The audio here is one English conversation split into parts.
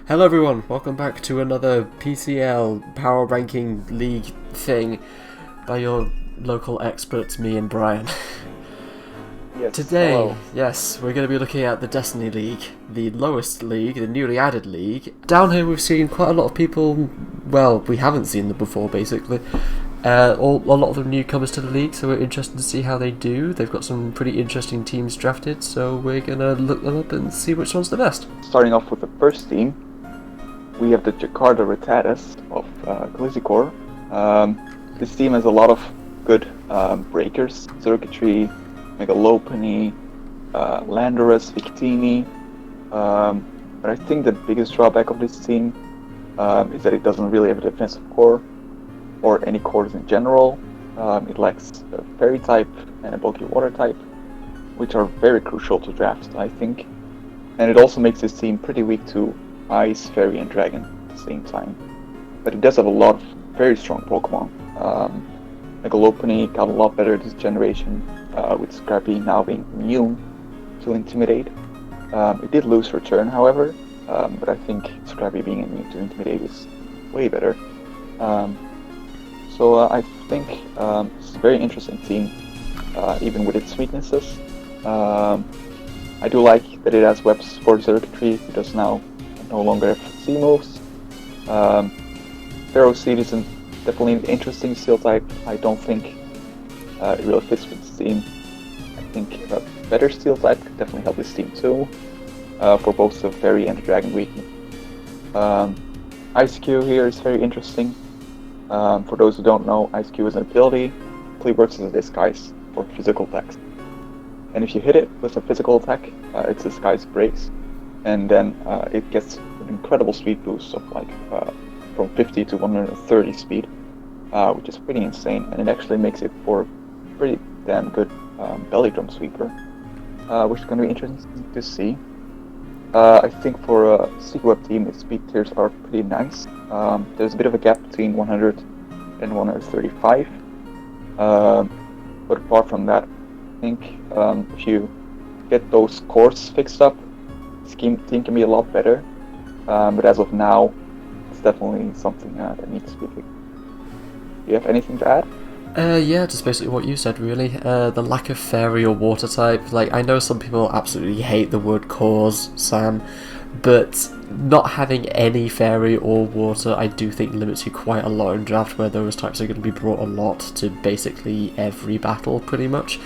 Hello everyone, welcome back to another PCL Power Ranking League thing by your local experts, me and Brian. Yes, Today, hello. yes, we're going to be looking at the Destiny League, the lowest league, the newly added league. Down here we've seen quite a lot of people, well, we haven't seen them before basically. A lot of them newcomers to the league, so we're interested to see how they do. They've got some pretty interesting teams drafted, so we're going to look them up and see which one's the best. Starting off with the first team, we have the Jakarta Rattatas of Glizikor. This team has a lot of good breakers, circuitry, Megalopony, Landorus, Victini. But I think the biggest drawback of this team is that it doesn't really have a defensive core, or any cores in general. It lacks a fairy type and a bulky water type, which are very crucial to draft, I think. And it also makes this team pretty weak to Ice, Fairy, and Dragon at the same time. But it does have a lot of very strong Pokemon. Megalopony got a lot better this generation, with Scrappy now being immune to Intimidate. It did lose Return, however, but I think Scrappy being immune to Intimidate is way better. So I think it's a very interesting team, even with its weaknesses. I do like that it has webs for circuitry. It does now no longer have C moves. Pharaoh Seed is definitely an interesting steel type. I don't think it really fits with this team. I think a better steel type could definitely help this team too, for both the Fairy and the Dragon weakness. IceQ here is very interesting. For those who don't know, IceQ is an ability. It really works as a disguise for physical attacks. And if you hit it with a physical attack, its disguise breaks, and then it gets an incredible speed boost of like from 50 to 130 speed, which is pretty insane, and it actually makes it for a pretty damn good belly drum sweeper, which is going to be interesting to see. I think for a C-Web team, its speed tiers are pretty nice. There's a bit of a gap between 100 and 135, but apart from that, I think if you get those cores fixed up, this team can be a lot better. But as of now, it's definitely something that needs to be fixed. Do you have anything to add? Yeah, just basically what you said, really. The lack of fairy or water type. Like, I know some people absolutely hate the word cores, Sam, but not having any fairy or water, I do think limits you quite a lot in draft, where those types are going to be brought a lot to basically every battle, pretty much.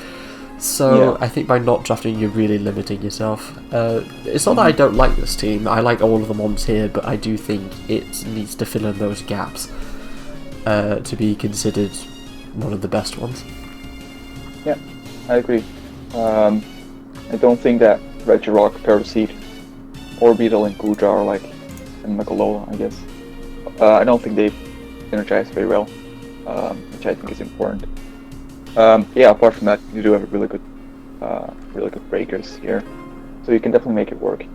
So yeah. I think by not drafting, you're really limiting yourself. It's not that I don't like this team. I like all of the mons here, but I do think it needs to fill in those gaps to be considered one of the best ones. Yeah, I agree. I don't think that Regirock, Paraseed, Orbital, and Guja are like in Megalola, I guess. I don't think they synergize very well, which I think is important. Yeah, apart from that, you do have really good breakers here, so you can definitely make it work.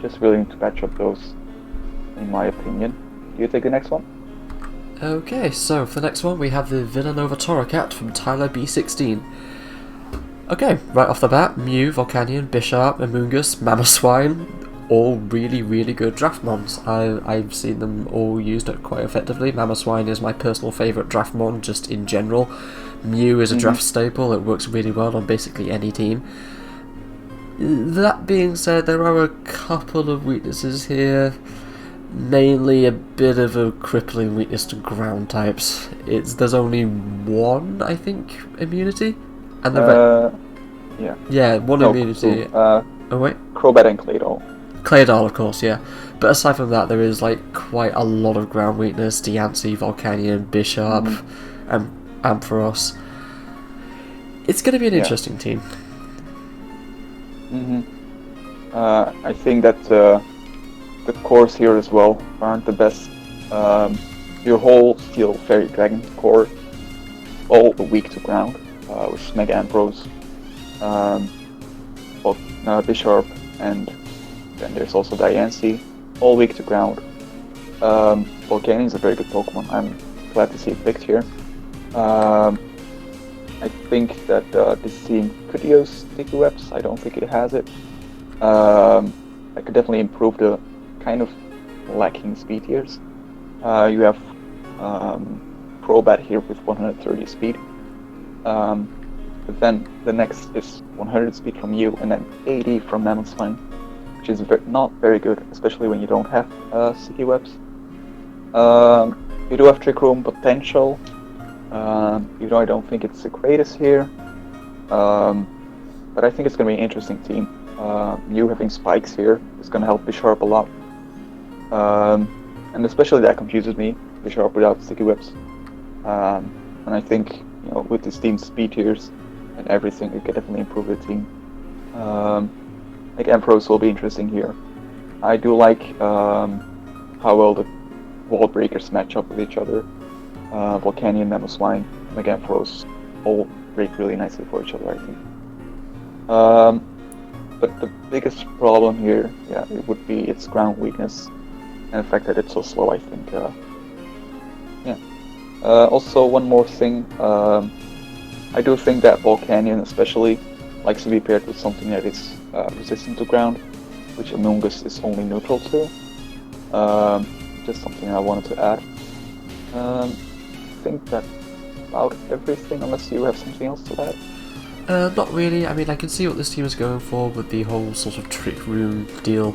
Just really need to patch up those, in my opinion. Do you take the next one? Okay, so for the next one, we have the Villanova Torracat from Tyler B16. Okay, right off the bat, Mew, Volcanion, Bisharp, Amoonguss, Mamoswine, all really good draft mons. I've seen them all used quite effectively. Mamoswine is my personal favourite draft mon, just in general. Mew is a draft staple, it works really well on basically any team. That being said, there are a couple of weaknesses here. Mainly a bit of a crippling weakness to ground types. There's only one, I think, immunity, and the one immunity. Oh wait, Crobat and Claydol. Claydol, of course, yeah. But aside from that, there is like quite a lot of ground weakness. Diancie, Volcanion, Bisharp, and Ampharos. It's going to be an interesting team. I think that the cores here as well aren't the best. Your whole Steel Fairy Dragon core, all weak to ground, which is Mega Ampharos, both Bisharp, and then there's also Diancie, all weak to ground. Volcanion is a very good Pokemon. I'm glad to see it picked here. I think that this team could use Sticky Webs. I don't think it has it. I could definitely improve the kind of lacking speed tiers. You have Crobat here with 130 speed. But then the next is 100 speed from you, and then 80 from Mammothswine, which is not very good, especially when you don't have Sticky Webs. You do have Trick Room potential, even though I don't think it's the greatest here. But I think it's going to be an interesting team. You having Spikes here is going to help Bisharp a lot. And especially that confuses me, Bisharp without Sticky Webs. And I think, you know, with this team's speed tiers and everything, it can definitely improve the team. Like Ampharos will be interesting here. I do like how well the Wall Breakers match up with each other. Volcanion, Mammothswine, and Ampharos all break really nicely for each other, I think. But the biggest problem here, yeah, it would be its ground weakness and the fact that it's so slow, I think. Also, one more thing, I do think that Volcanion especially likes to be paired with something that is resistant to ground, which Amoonguss is only neutral to. Just something I wanted to add. I think that's about everything, unless you have something else to add. Not really. I mean, I can see what this team is going for with the whole sort of Trick Room deal.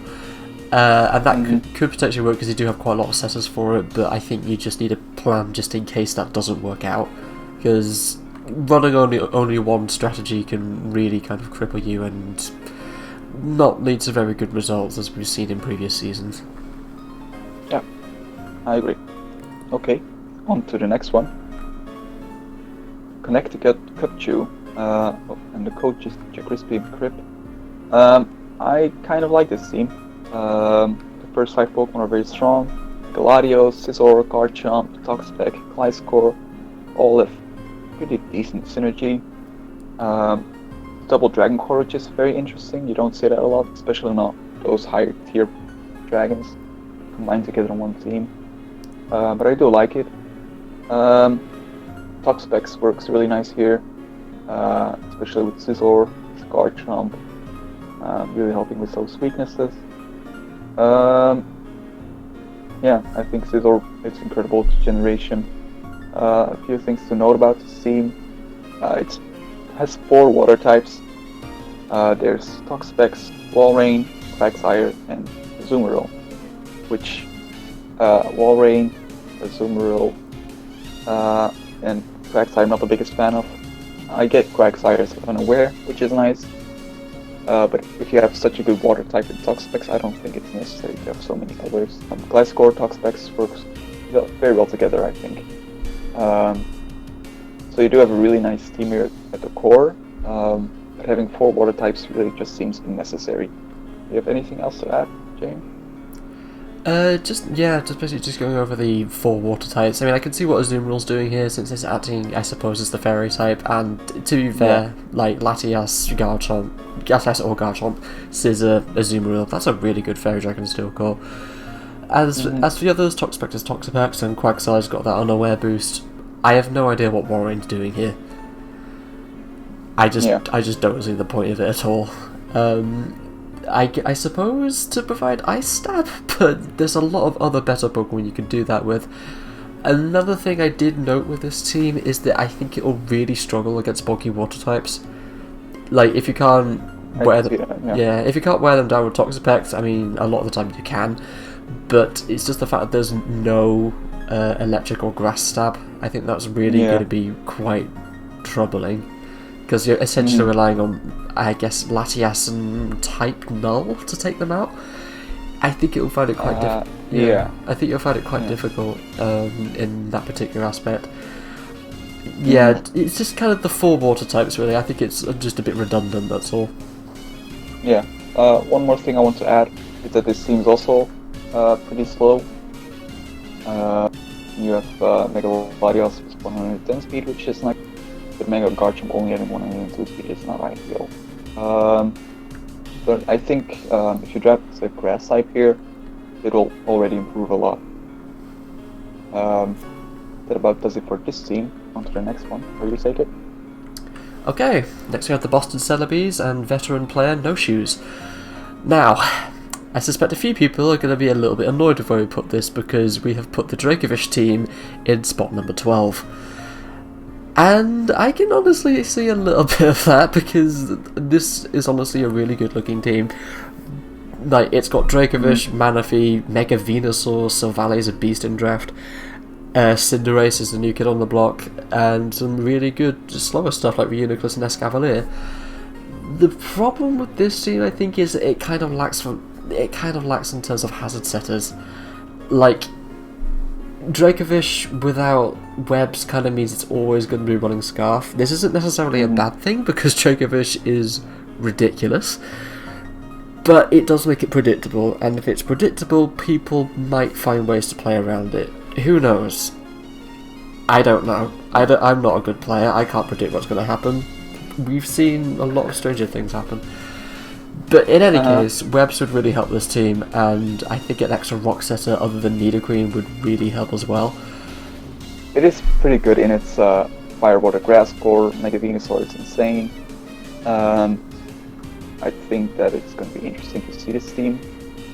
And that could potentially work because you do have quite a lot of setters for it, but I think you just need a plan just in case that doesn't work out. Because running only one strategy can really kind of cripple you and not lead to very good results as we've seen in previous seasons. Yeah, I agree. Okay, on to the next one. Connecticut Cupchew, and the coach is Crispy Crip. I kind of like this team. The first 5 Pokemon are very strong. Galadios, Scizor, Garchomp, Toxapex, Gliscor, all have pretty decent synergy. Double Dragon Core, which is very interesting. You don't see that a lot, especially not those higher tier dragons combined together on one team. But I do like it. Toxapex works really nice here, especially with Scizor, Garchomp, really helping with those weaknesses. Yeah, I think Scizor is incredible to generation. A few things to note about this team. It has 4 water types. There's Toxapex, Walrein, Quagsire, and Azumarill. Which Walrein, Azumarill, and Quagsire I'm not the biggest fan of. I get Quagsire as unaware, which is nice. But if you have such a good water type in Toxapex, I don't think it's necessary to have so many others. Gliscor, Toxapex works very well together, I think. So you do have a really nice team here at the core, but having 4 water types really just seems unnecessary. Do you have anything else to add, James? Just basically going over the 4 water types. I mean, I can see what Azumarill's doing here since it's acting, I suppose, as the fairy type. And to be fair, like Latias or Garchomp, Scizor, Azumarill, that's a really good fairy dragon steel core. As for the others, Toxapex and Quagsire's got that unaware boost. I have no idea what Warren's doing here. I just don't see the point of it at all. I suppose to provide Ice Stab, but there's a lot of other better Pokemon you can do that with. Another thing I did note with this team is that I think it will really struggle against bulky water types. Like if you can't wear them, if you can't wear them down with Toxapex, I mean a lot of the time you can, but it's just the fact that there's no electric or grass stab. I think that's really going to be quite troubling. Because you're essentially relying on, I guess, Latias and Type Null to take them out. I think it will find it quite difficult. I think you'll find it quite difficult in that particular aspect. Yeah, it's just kind of the 4 water types, really. I think it's just a bit redundant, that's all. Yeah. One more thing I want to add is that this team is also pretty slow. You have Mega Latias with 110 speed, which is nice. But Mega Garchomp only having 102 speed is not ideal. But I think if you draft the grass type here, it will already improve a lot. That about does it for this team. On to the next one. Will you take it? Okay, next we have the Boston Celebes and veteran player No Shoes. Now, I suspect a few people are going to be a little bit annoyed with where we put this, because we have put the Dracovish team in spot number 12. And I can honestly see a little bit of that, because this is honestly a really good looking team. Like, it's got Dracovish, Manaphy, Mega Venusaur, Silvally is a beast in draft, Cinderace is the new kid on the block, and some really good slower stuff like Reuniclus and Escavalier. The problem with this team, I think, is that it kind of lacks in terms of hazard setters. Like, Dracovish without webs kind of means it's always going to be running Scarf. This isn't necessarily a bad thing, because Dracovish is ridiculous, but it does make it predictable, and if it's predictable, people might find ways to play around it. Who knows? I don't know. I'm not a good player, I can't predict what's going to happen. We've seen a lot of stranger things happen. But in any case, webs would really help this team, and I think an extra rock setter other than Nidoqueen would really help as well. It is pretty good in its Fire, Water, Grass core. Mega Venusaur is insane. I think that it's going to be interesting to see this team.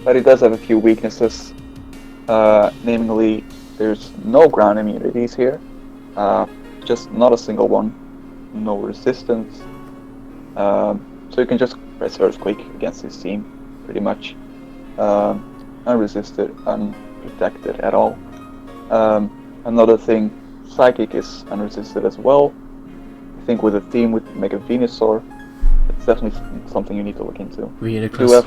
But it does have a few weaknesses. Namely, there's no ground immunities here. Just not a single one. No resistance. So you can just press Earthquake against this team, pretty much. Unresisted, unprotected at all. Another thing, Psychic is unresisted as well. I think with a theme with Mega Venusaur, it's definitely something you need to look into. Reuniclus.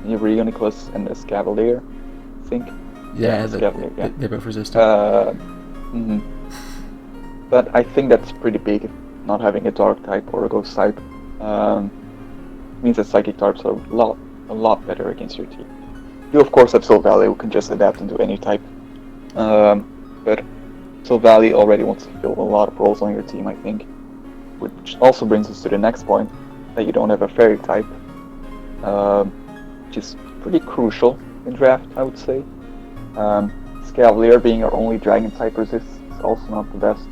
You have Reuniclus and Escavalier, I think. Yeah, Escavalier, they're both resistant. But I think that's pretty big, not having a Dark type or a Ghost type. Means that Psychic types are a lot better against your team. You of course have Silvally, who can just adapt into any type. But Silvally already wants to fill a lot of roles on your team, I think. Which also brings us to the next point, that you don't have a Fairy type. Which is pretty crucial in draft, I would say. Escavalier being our only Dragon type resist is also not the best.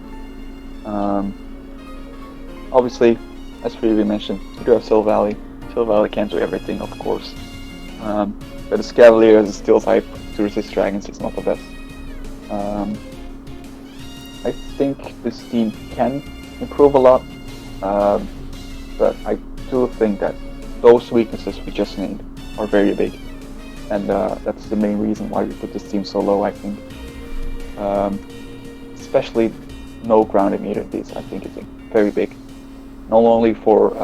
Obviously, as previously mentioned, you do have Silvally. Silvally can't do everything, of course. But Escavalier as a Steel type to resist dragons is not the best. I think this team can improve a lot, but I do think that those weaknesses we just named are very big, and that's the main reason why we put this team so low, I think. Especially no ground immunities, I think is very big. Not only for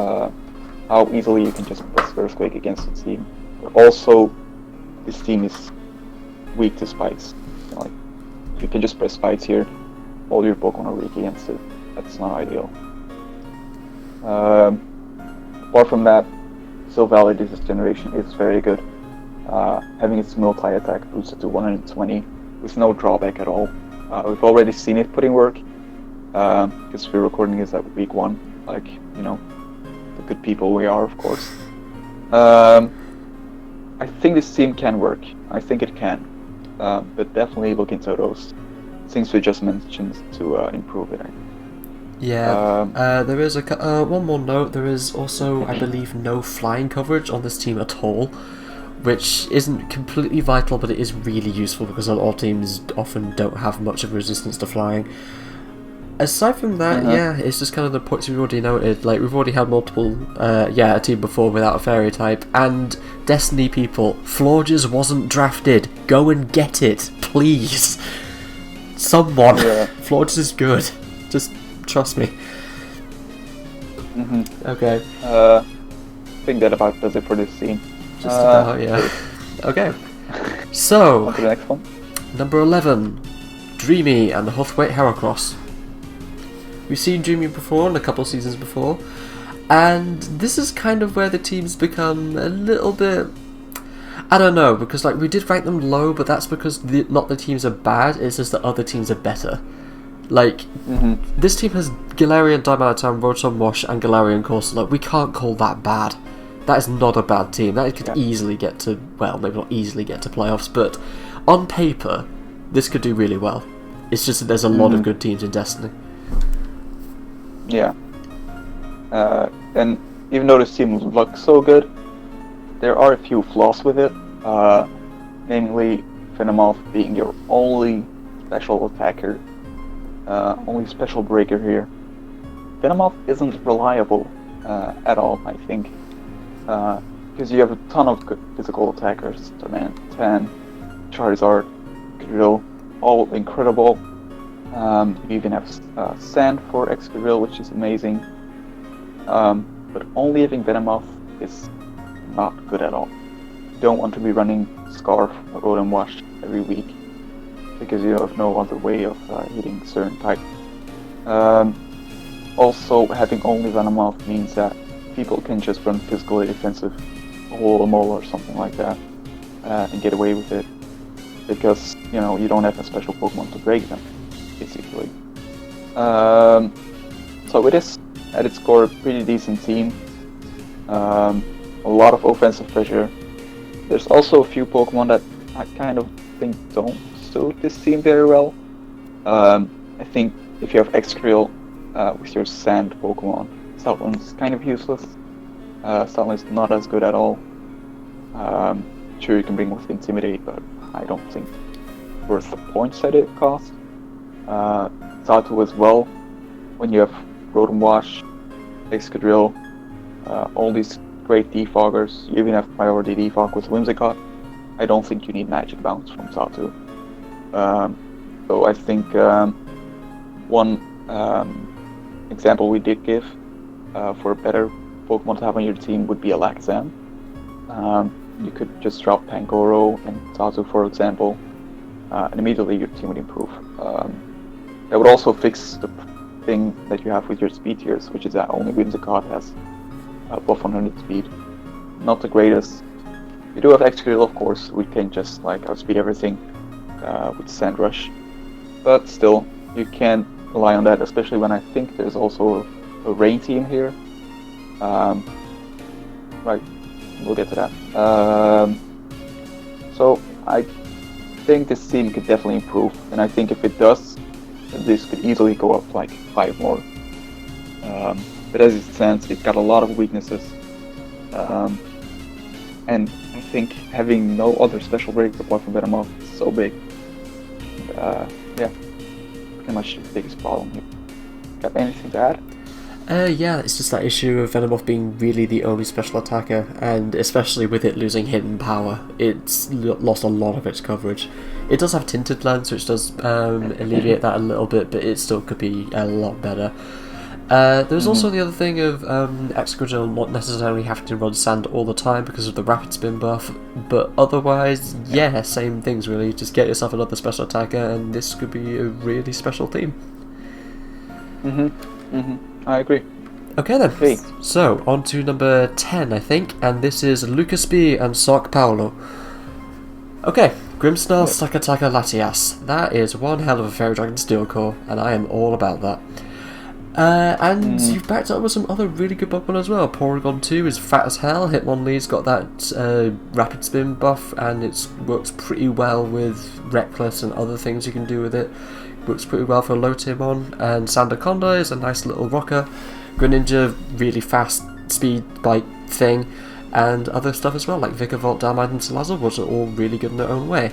how easily you can just press Earthquake against the team, but also this team is weak to Spikes. You know, like, you can just press Spikes here, all your Pokemon are weak against it. That's not ideal. Apart from that, Silvally this generation is very good. Having its multi-attack boosted to 120 with no drawback at all. We've already seen it putting work, because we're recording this at week 1, like, you know, the good people we are, of course. I think this team can work. I think it can. But definitely look into those things we just mentioned to improve it, I think. Yeah, there is one more note. There is also, I believe, no flying coverage on this team at all, which isn't completely vital, but it is really useful because a lot of teams often don't have much of a resistance to flying. Aside from that, yeah, it's just kind of the points we've already noted. Like, we've already had multiple, a team before without a Fairy type, and Destiny people, Florges wasn't drafted. Go and get it, please. Someone. Yeah. Florges is good. Just trust me. Okay. I think that about does it for this scene. Just about, yeah. Okay. So, on to the next one. Number 11, Dreamy and the Huthwaite Heracross. We've seen Dreamy before in a couple of seasons before, and this is kind of where the teams become a little bit, I don't know, because like we did rank them low, but that's because not the teams are bad, it's just that other teams are better. Like, this team has Galarian, Dimalitown, Rotom Wash, and Galarian Corsola. We can't call that bad. That is not a bad team. That could easily get to, well, maybe not easily get to playoffs, but on paper, this could do really well. It's just that there's a lot of good teams in Destiny. Yeah. And even though this team looks so good, there are a few flaws with it, namely Venomoth being your only special attacker, only special breaker here. Venomoth isn't reliable at all, I think, because you have a ton of good physical attackers, Tan, Charizard, Excadrill, all incredible. You even have Sand for Excadrill, which is amazing. But only having Venomoth is not good at all. You don't want to be running Scarf or Rotom Wash every week, because you have no other way of hitting certain types. Also, having only Venomoth means that people can just run physically defensive Mole or something like that and get away with it, because you don't have a special Pokemon to break them, basically. So it is at its core a pretty decent team. A lot of offensive pressure. There's also a few Pokemon that I kind of think don't suit this team very well. I think if you have Excadrill with your Sand Pokemon, Stoutland's kind of useless. Stoutland's not as good at all. Sure, you can bring with Intimidate, but I don't think worth the points that it costs. Zatu as well. When you have Rotom Wash, Excadrill, all these great defoggers, you even have priority defog with Whimsicott. I don't think you need Magic Bounce from Zatu. So I think one example we did give for a better Pokemon to have on your team would be Alakazam. You could just drop Pangoro and Zatu, for example, and immediately your team would improve. That would also fix the thing that you have with your speed tiers, which is that only Whimsicott has above 100 speed. Not the greatest. You do have Excadrill, of course, we can just outspeed everything with Sand Rush. But still, you can rely on that, especially when I think there's also a Rain team here. Right, we'll get to that. So I think this team could definitely improve, and I think if it does, this could easily go up 5 more. But as it stands, it's got a lot of weaknesses. And I think having no other special break apart from Venomoth is so big. Yeah, pretty much the biggest problem here. Got anything to add? Yeah, it's just that issue of Venomoth being really the only special attacker, and especially with it losing hidden power, it's lost a lot of its coverage. It does have Tinted Lens, which does alleviate that a little bit, but it still could be a lot better. There's also the other thing of Excadrill not necessarily having to run Sand all the time because of the Rapid Spin buff, but otherwise, yeah, same things really. Just get yourself another special attacker, and this could be a really special team. I agree. Okay then, so on to number 10 I think, and this is Lucas B and Sark Paulo. Okay, Grimmsnarl, Sakataka, Latias. That is one hell of a Fairy Dragon Steel Core, and I am all about that. And you've backed it up with some other really good Pokemon as well. Porygon 2 is fat as hell, Hitmonlee's got that Rapid Spin buff, and it works pretty well with Reckless and other things you can do with it. Works pretty well for Lotimon, and Sandaconda is a nice little rocker. Greninja, really fast speed bite thing, and other stuff as well, like Vikavolt, Darmite and Salazzle, which are all really good in their own way.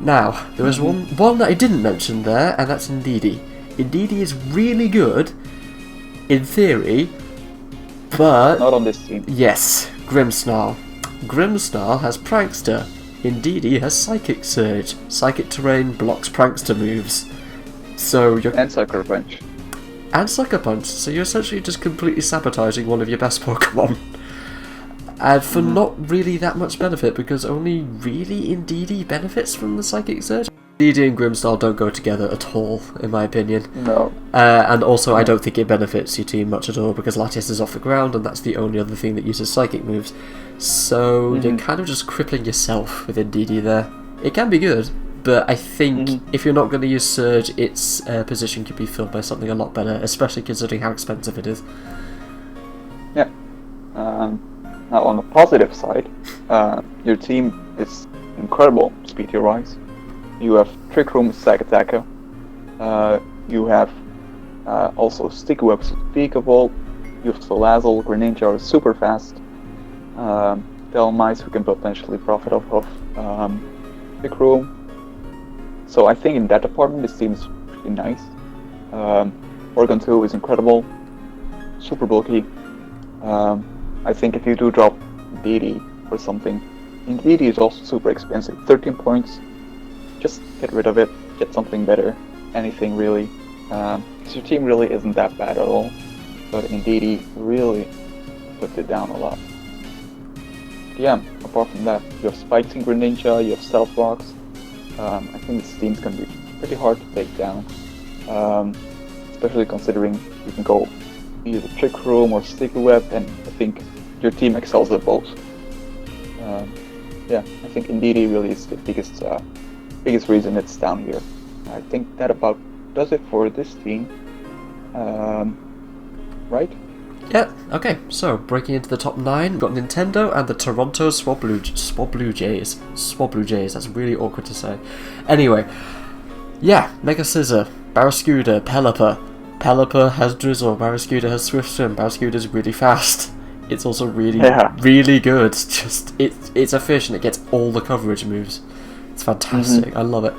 Now, there was one that I didn't mention there, and that's Indeedee. Indeedee is really good, in theory, but... not on this team. Yes, Grimmsnarl. Grimmsnarl has Prankster. Indeedee has Psychic Surge. Psychic Terrain blocks Prankster moves. So you're... and Sucker Punch. And Sucker Punch, so you're essentially just completely sabotaging one of your best Pokemon. And for not really that much benefit, because only really Indeedee benefits from the Psychic Surge. Indeedee and Grimmsnarl don't go together at all, in my opinion. No. And also I don't think it benefits your team much at all, because Latias is off the ground, and that's the only other thing that uses Psychic moves. So you're kind of just crippling yourself with Indeedee there. It can be good, but I think if you're not going to use Surge, its position could be filled by something a lot better, especially considering how expensive it is. Yeah. Now on the positive side, your team is incredible speed tier wise. You have Trick Room, Sack Attacker. You have also Sticky Webs with Vikavolt. You have Salazzle, Greninja are super fast. Del Mice who can potentially profit off of Big Room. So I think in that department this team is pretty nice. Oregon 2 is incredible, super bulky. I think if you do drop DD or something, and DD is also super expensive, 13 points, just get rid of it, get something better, anything really. Because your team really isn't that bad at all, but in DD really put it down a lot. Yeah, apart from that, you have Spikes in Greninja, you have Stealth Rocks. I think this team's gonna be pretty hard to take down, especially considering you can go either Trick Room or Sticky Web, and I think your team excels at both. Yeah, I think DD really is the biggest reason it's down here. I think that about does it for this team. Right? Yeah, okay, so breaking into the top 9, we've got Nintendo and the Toronto Swablu Jays. Swablu Jays, that's really awkward to say. Anyway, yeah, Mega Scissor, Barraskewda, Pelipper. Pelipper has Drizzle, Barraskewda has Swift Swim, Barraskewda's really fast. It's also really good. Just it's a fish and it gets all the coverage moves. It's fantastic, I love it.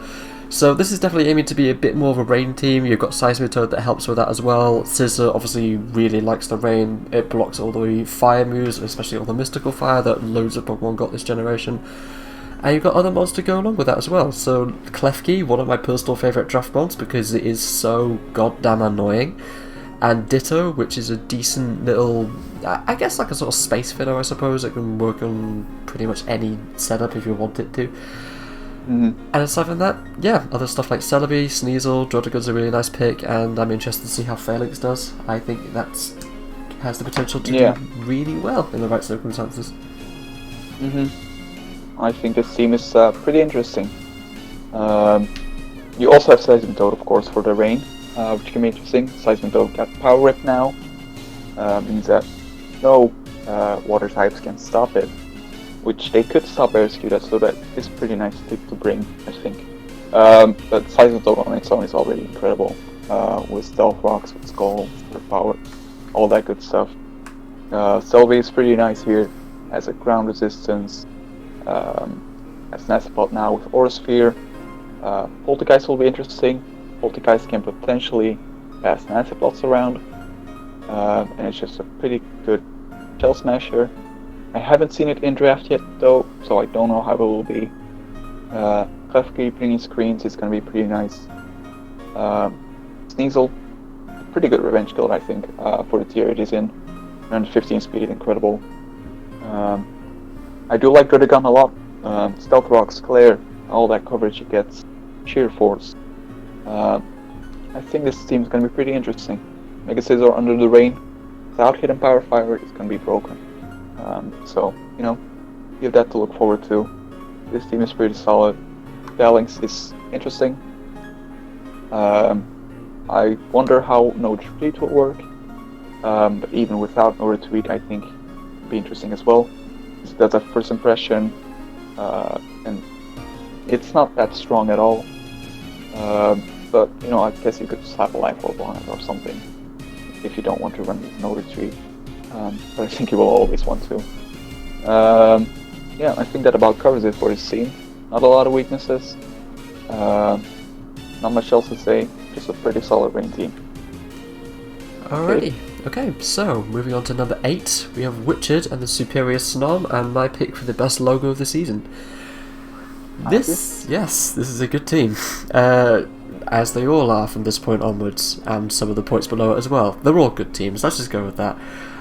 So this is definitely aiming to be a bit more of a rain team. You've got Seismitoad that helps with that as well. Scissor obviously really likes the rain. It blocks all the fire moves, especially all the mystical fire that loads of Pokemon got this generation. And you've got other mods to go along with that as well. So Klefki, one of my personal favourite draft mods because it is so goddamn annoying. And Ditto, which is a decent little, I guess like a sort of space fitter I suppose. It can work on pretty much any setup if you want it to. And aside from that, yeah, other stuff like Celebi, Sneasel, Druddigood's a really nice pick, and I'm interested to see how Phalanx does. I think has the potential to do really well in the right circumstances. I think this team is pretty interesting. You also have Seismitoad, of course, for the rain, which can be interesting. Seismitoad got Power Whip now, means that no water types can stop it. Which they could stop Barraskewda, so that is pretty nice to bring, I think. But Seismitoad on its own is already incredible, with Stealth Rocks, with Skull, with Power, all that good stuff. Celebi is pretty nice here, as a ground resistance, as Nasipod now with Aura Sphere. Poltergeist will be interesting. Poltergeist can potentially pass Nasiplots around, and it's just a pretty good Shell Smasher. I haven't seen it in draft yet though, so I don't know how it will be. Klefki bringing screens is going to be pretty nice. Sneasel, pretty good revenge build I think, for the tier it is in. Around 15 speed, incredible. I do like Druddigon a lot. Stealth Rocks, Claire, all that coverage it gets. Sheer Force. I think this team is going to be pretty interesting. Mega Scissor under the rain, without Hidden Power Fire, is going to be broken. So, you know, you have that to look forward to. This team is pretty solid. Phalanx is interesting. I wonder how no retreat will work. But even without no retreat, I think it'd be interesting as well. So that's a first impression, and it's not that strong at all. But you know, I guess you could slap a life orb on it or something if you don't want to run with no retreat. But I think you will always want to. Yeah, I think that about covers it for this team. Not a lot of weaknesses. Not much else to say. Just a pretty solid rain team. Alrighty. Okay, so moving on to number 8, we have Witchard and the Superior Snom, and my pick for the best logo of the season. This is a good team. As they all are from this point onwards, and some of the points below it as well. They're all good teams, let's just go with that.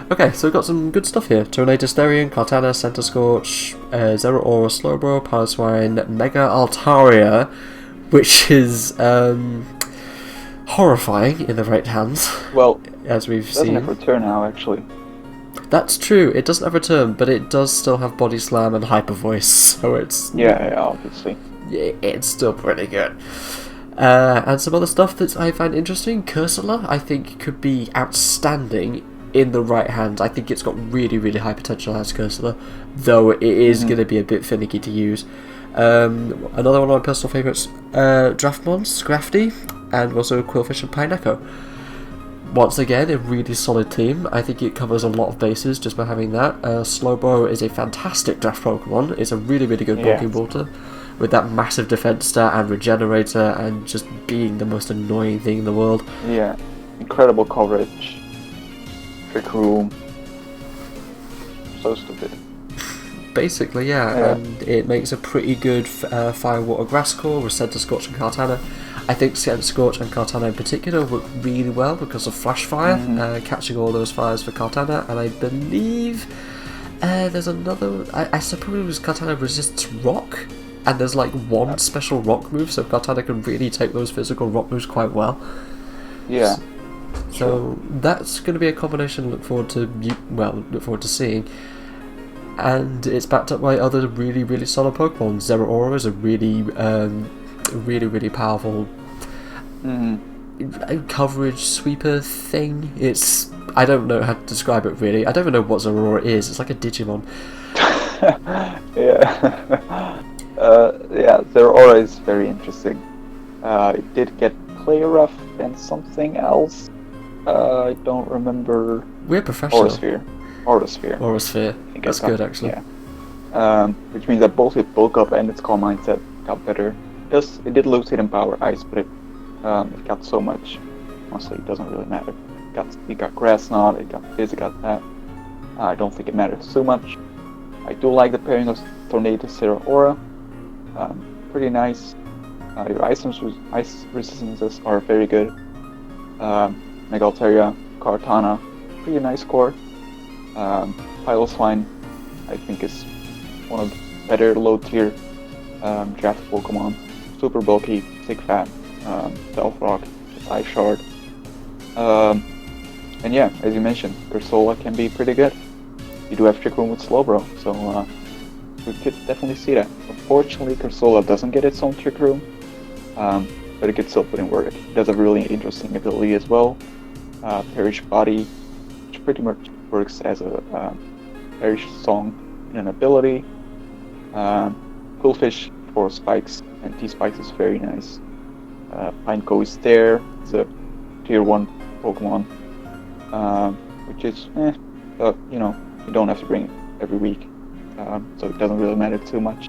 Okay, so we've got some good stuff here. Tornado Starion, Kartana, Center Scorch, Zero Aura, Slowbro, Piloswine, Mega Altaria, which is horrifying in the right hands. Well, as we've seen. It doesn't have return now, actually. That's true, it doesn't have return, but it does still have Body Slam and Hyper Voice, so it's... Yeah, obviously. Yeah, it's still pretty good. And some other stuff that I find interesting. Cursula, I think, could be outstanding in the right hands. I think it's got really, really high potential as Cursula, though it is going to be a bit finicky to use. Another one of my personal favourites, Draftmon, Scrafty, and also Quillfish and Pineco. once again, a really solid team. I think it covers a lot of bases just by having that. Slowbro is a fantastic draft Pokemon. It's a really, really good Pokewater with that massive defense stat and regenerator and just being the most annoying thing in the world. Yeah, incredible coverage. Trick Room. So stupid. Basically, yeah, and it makes a pretty good Fire, Water, Grass core with Center Scorch and Kartana. I think Center Scorch and Kartana in particular work really well because of Flash Fire, catching all those fires for Kartana, and I believe there's another. I suppose Kartana resists Rock, and there's like one special Rock move, so Kartana can really take those physical Rock moves quite well. Yeah. So that's going to be a combination look forward to seeing. And it's backed up by other really, really solid Pokemon. Zeraora is a really, really powerful coverage sweeper thing. I don't know how to describe it really. I don't even know what Zeraora is. It's like a Digimon. Zeraora is very interesting. It did get Play Rough and something else. I don't remember. We're professional. Aurasphere. That's good, actually. Yeah. Which means that both its bulk up and its calm mindset got better. It did lose hidden power ice, but it got so much. Honestly, it doesn't really matter. It got Grass Knot, it got this, it got that. I don't think it matters too much. I do like the pairing of Tornado Zeraora. Pretty nice. Your ice resistances are very good. Mega Altaria, Kartana, pretty nice core. Piloswine, I think, is one of the better low-tier draft Pokemon. Super bulky, thick fat, Belfrock, Ice Shard. And yeah, as you mentioned, Cursola can be pretty good. You do have Trick Room with Slowbro, so we could definitely see that. Unfortunately, Cursola doesn't get its own Trick Room, but it could still put in work. It does a really interesting ability as well. Perish Body, which pretty much works as a Perish Song in an ability. Coolfish for spikes, and T-Spikes is very nice. Pineco is there. It's a tier 1 Pokemon, which is but you don't have to bring it every week, so it doesn't really matter too much.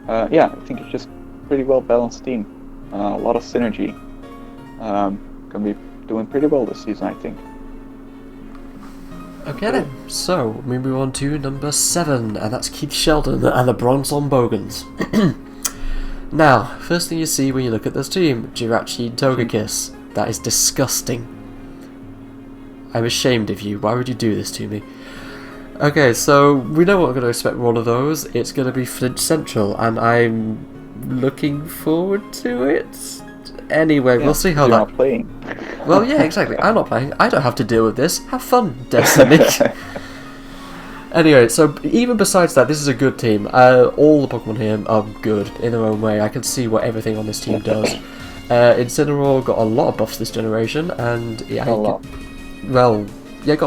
I think it's just pretty well balanced team. A lot of synergy. Can be doing pretty well this season, I think. Okay then, so we move on to number 7, and that's Keith Sheldon and the Bronzong Bogans. Now, first thing you see when you look at this team, Jirachi Togekiss. That is disgusting. I'm ashamed of you. Why would you do this to me? Okay, so we know what we're going to expect from one of those. It's going to be Flint Central, and I'm looking forward to it. Anyway, we'll see how you're that... not playing. Well, yeah, exactly. I'm not playing. I don't have to deal with this. Have fun, Destiny. Anyway, so even besides that, this is a good team. All the Pokemon here are good in their own way. I can see what everything on this team does. Incineroar got a lot of buffs this generation, and got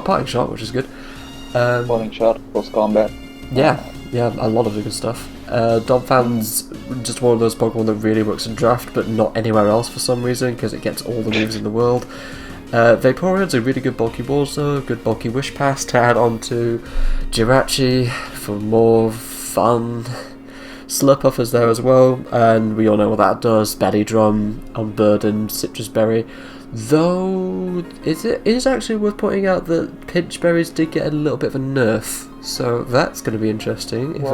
Parting Shot, which is good. Parting Shot, close combat. Yeah, a lot of the good stuff. Donphan's just one of those Pokemon that really works in draft, but not anywhere else for some reason, because it gets all the moves in the world. Vaporeon's a really good bulky Balsa, good bulky Wish Pass to add on to Jirachi for more fun. Slurpuff there as well, and we all know what that does. Belly Drum, Unburden, Citrus Berry. Though, it is actually worth pointing out that Pinch Berries did get a little bit of a nerf, so that's going to be interesting.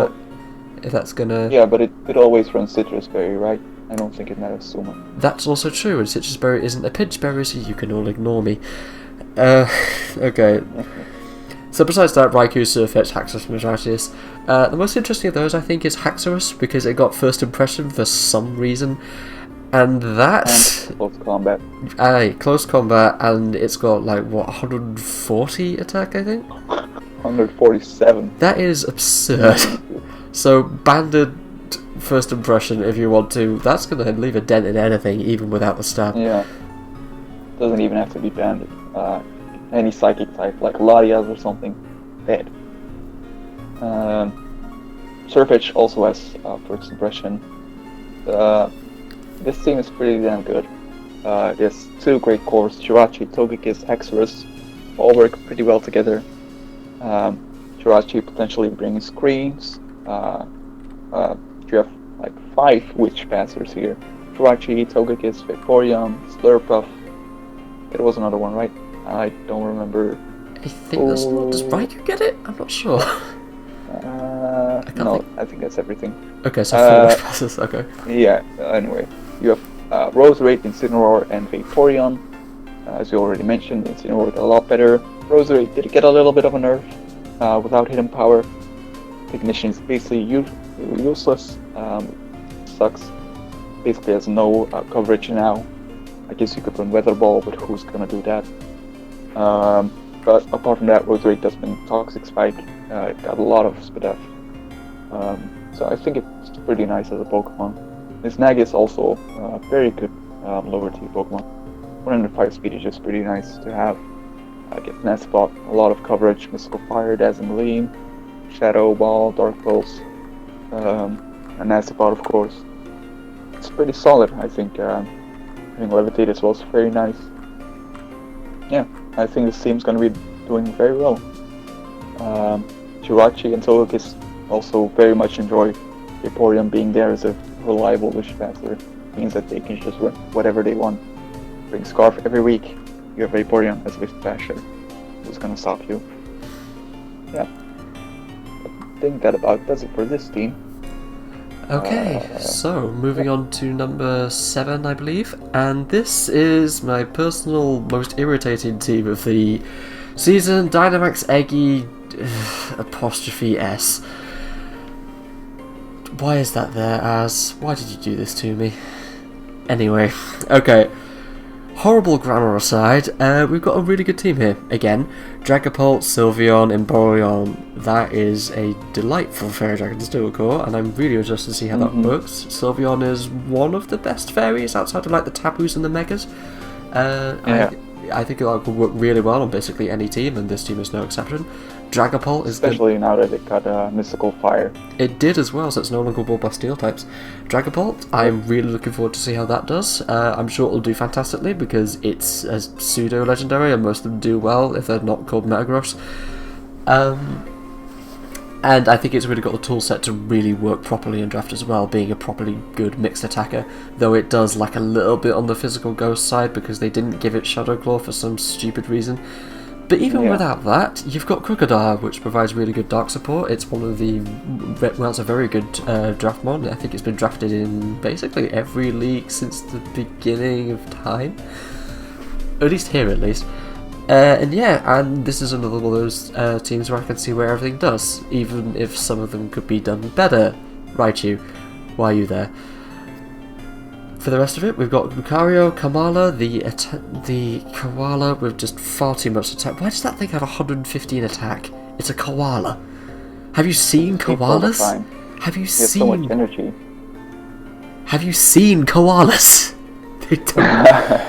If that's going to... Yeah, but it always runs Citrus Berry, right? I don't think it matters so much. That's also true, and Citrus Berry isn't a Pinch Berry, so you can all ignore me. Okay. So besides that, Raikou, Surfetch, Haxorus, Magitis. The most interesting of those, I think, is Haxorus, because it got first impression for some reason. And that's... And close combat. Close combat, and it's got, 140 attack, I think? 147. That is absurd. So, banded first impression, if you want to, that's going to leave a dent in anything, even without the stab. Yeah. Doesn't even have to be banded. Any psychic type, like Latias or something, dead. Surfetch also has first impression. This team is pretty damn good. there's two great cores, Jirachi, Togekiss, Hexorus, all work pretty well together. Jirachi potentially brings screens. You have like 5 Witch Passers here. Jirachi, Togekiss, Vaporeon, Slurpuff. There was another one, right? I don't remember. I think that's not... Does Raikou get it? I'm not sure. I think that's everything. Okay, so 4 Witch Passes, okay. Yeah, anyway. You have Roserade, Incineroar, and Vaporeon. As you already mentioned, Incineroar got a lot better. Roserade did get a little bit of a nerf without hidden power. Ignition is basically useless. Sucks. Basically has no coverage now. I guess you could run Weather Ball, but who's gonna do that? But apart from that, Roserade does bring Toxic Spike. It got a lot of Spadef. So I think it's pretty nice as a Pokemon. This Nag is also a very good lower tier Pokemon. 105 speed is just pretty nice to have. Gets Nestbot, a lot of coverage, Mystical Fire, Dazzling Gleam, Shadow Ball, Dark Pulse, and Nestbot of course. It's pretty solid, I think. Having Levitate as well is very nice. Yeah, I think this team's gonna be doing very well. Jirachi and Togekiss also very much enjoy Vaporeon being there as a reliable Wish Passer. Means that they can just run whatever they want. Bring Scarf every week. You have Vaporeon as Wish Passer. Who's gonna stop you? Yeah. I think that about does it for this team. Okay, so moving on to number 7, I believe, and this is my personal most irritating team of the season, Dynamax Eggy apostrophe S. Why is that there, Az? Why did you do this to me? Anyway, okay. Horrible grammar aside, we've got a really good team here. Again, Dragapult, Sylveon, Empoleon. That is a delightful Fairy Dragon Steel Core, and I'm really interested to see how that works. Sylveon is one of the best fairies outside of like the Tabus and the Megas. I think that could work really well on basically any team, and this team is no exception. Dragapult is especially now that it got Mystical Fire. It did as well, so it's no longer ruled by Steel types. Dragapult, I'm really looking forward to see how that does. I'm sure it'll do fantastically because it's a pseudo legendary, and most of them do well if they're not called Metagross. And I think it's really got the tool set to really work properly in draft as well, being a properly good mixed attacker, though it does lack a little bit on the physical ghost side because they didn't give it Shadow Claw for some stupid reason. But even without that, you've got Crocodile, which provides really good dark support. It's one of the... well, it's a very good draft mod. I think it's been drafted in basically every league since the beginning of time. At least here, at least. And yeah, and this is another one of those teams where I can see where everything does, even if some of them could be done better. Raichu, why are you there? For the rest of it, we've got Lucario, Kamala, the Koala with just far too much attack. Why does that thing have 115 attack? It's a koala. Have you seen koalas? Have you seen so much energy? Have you seen koalas?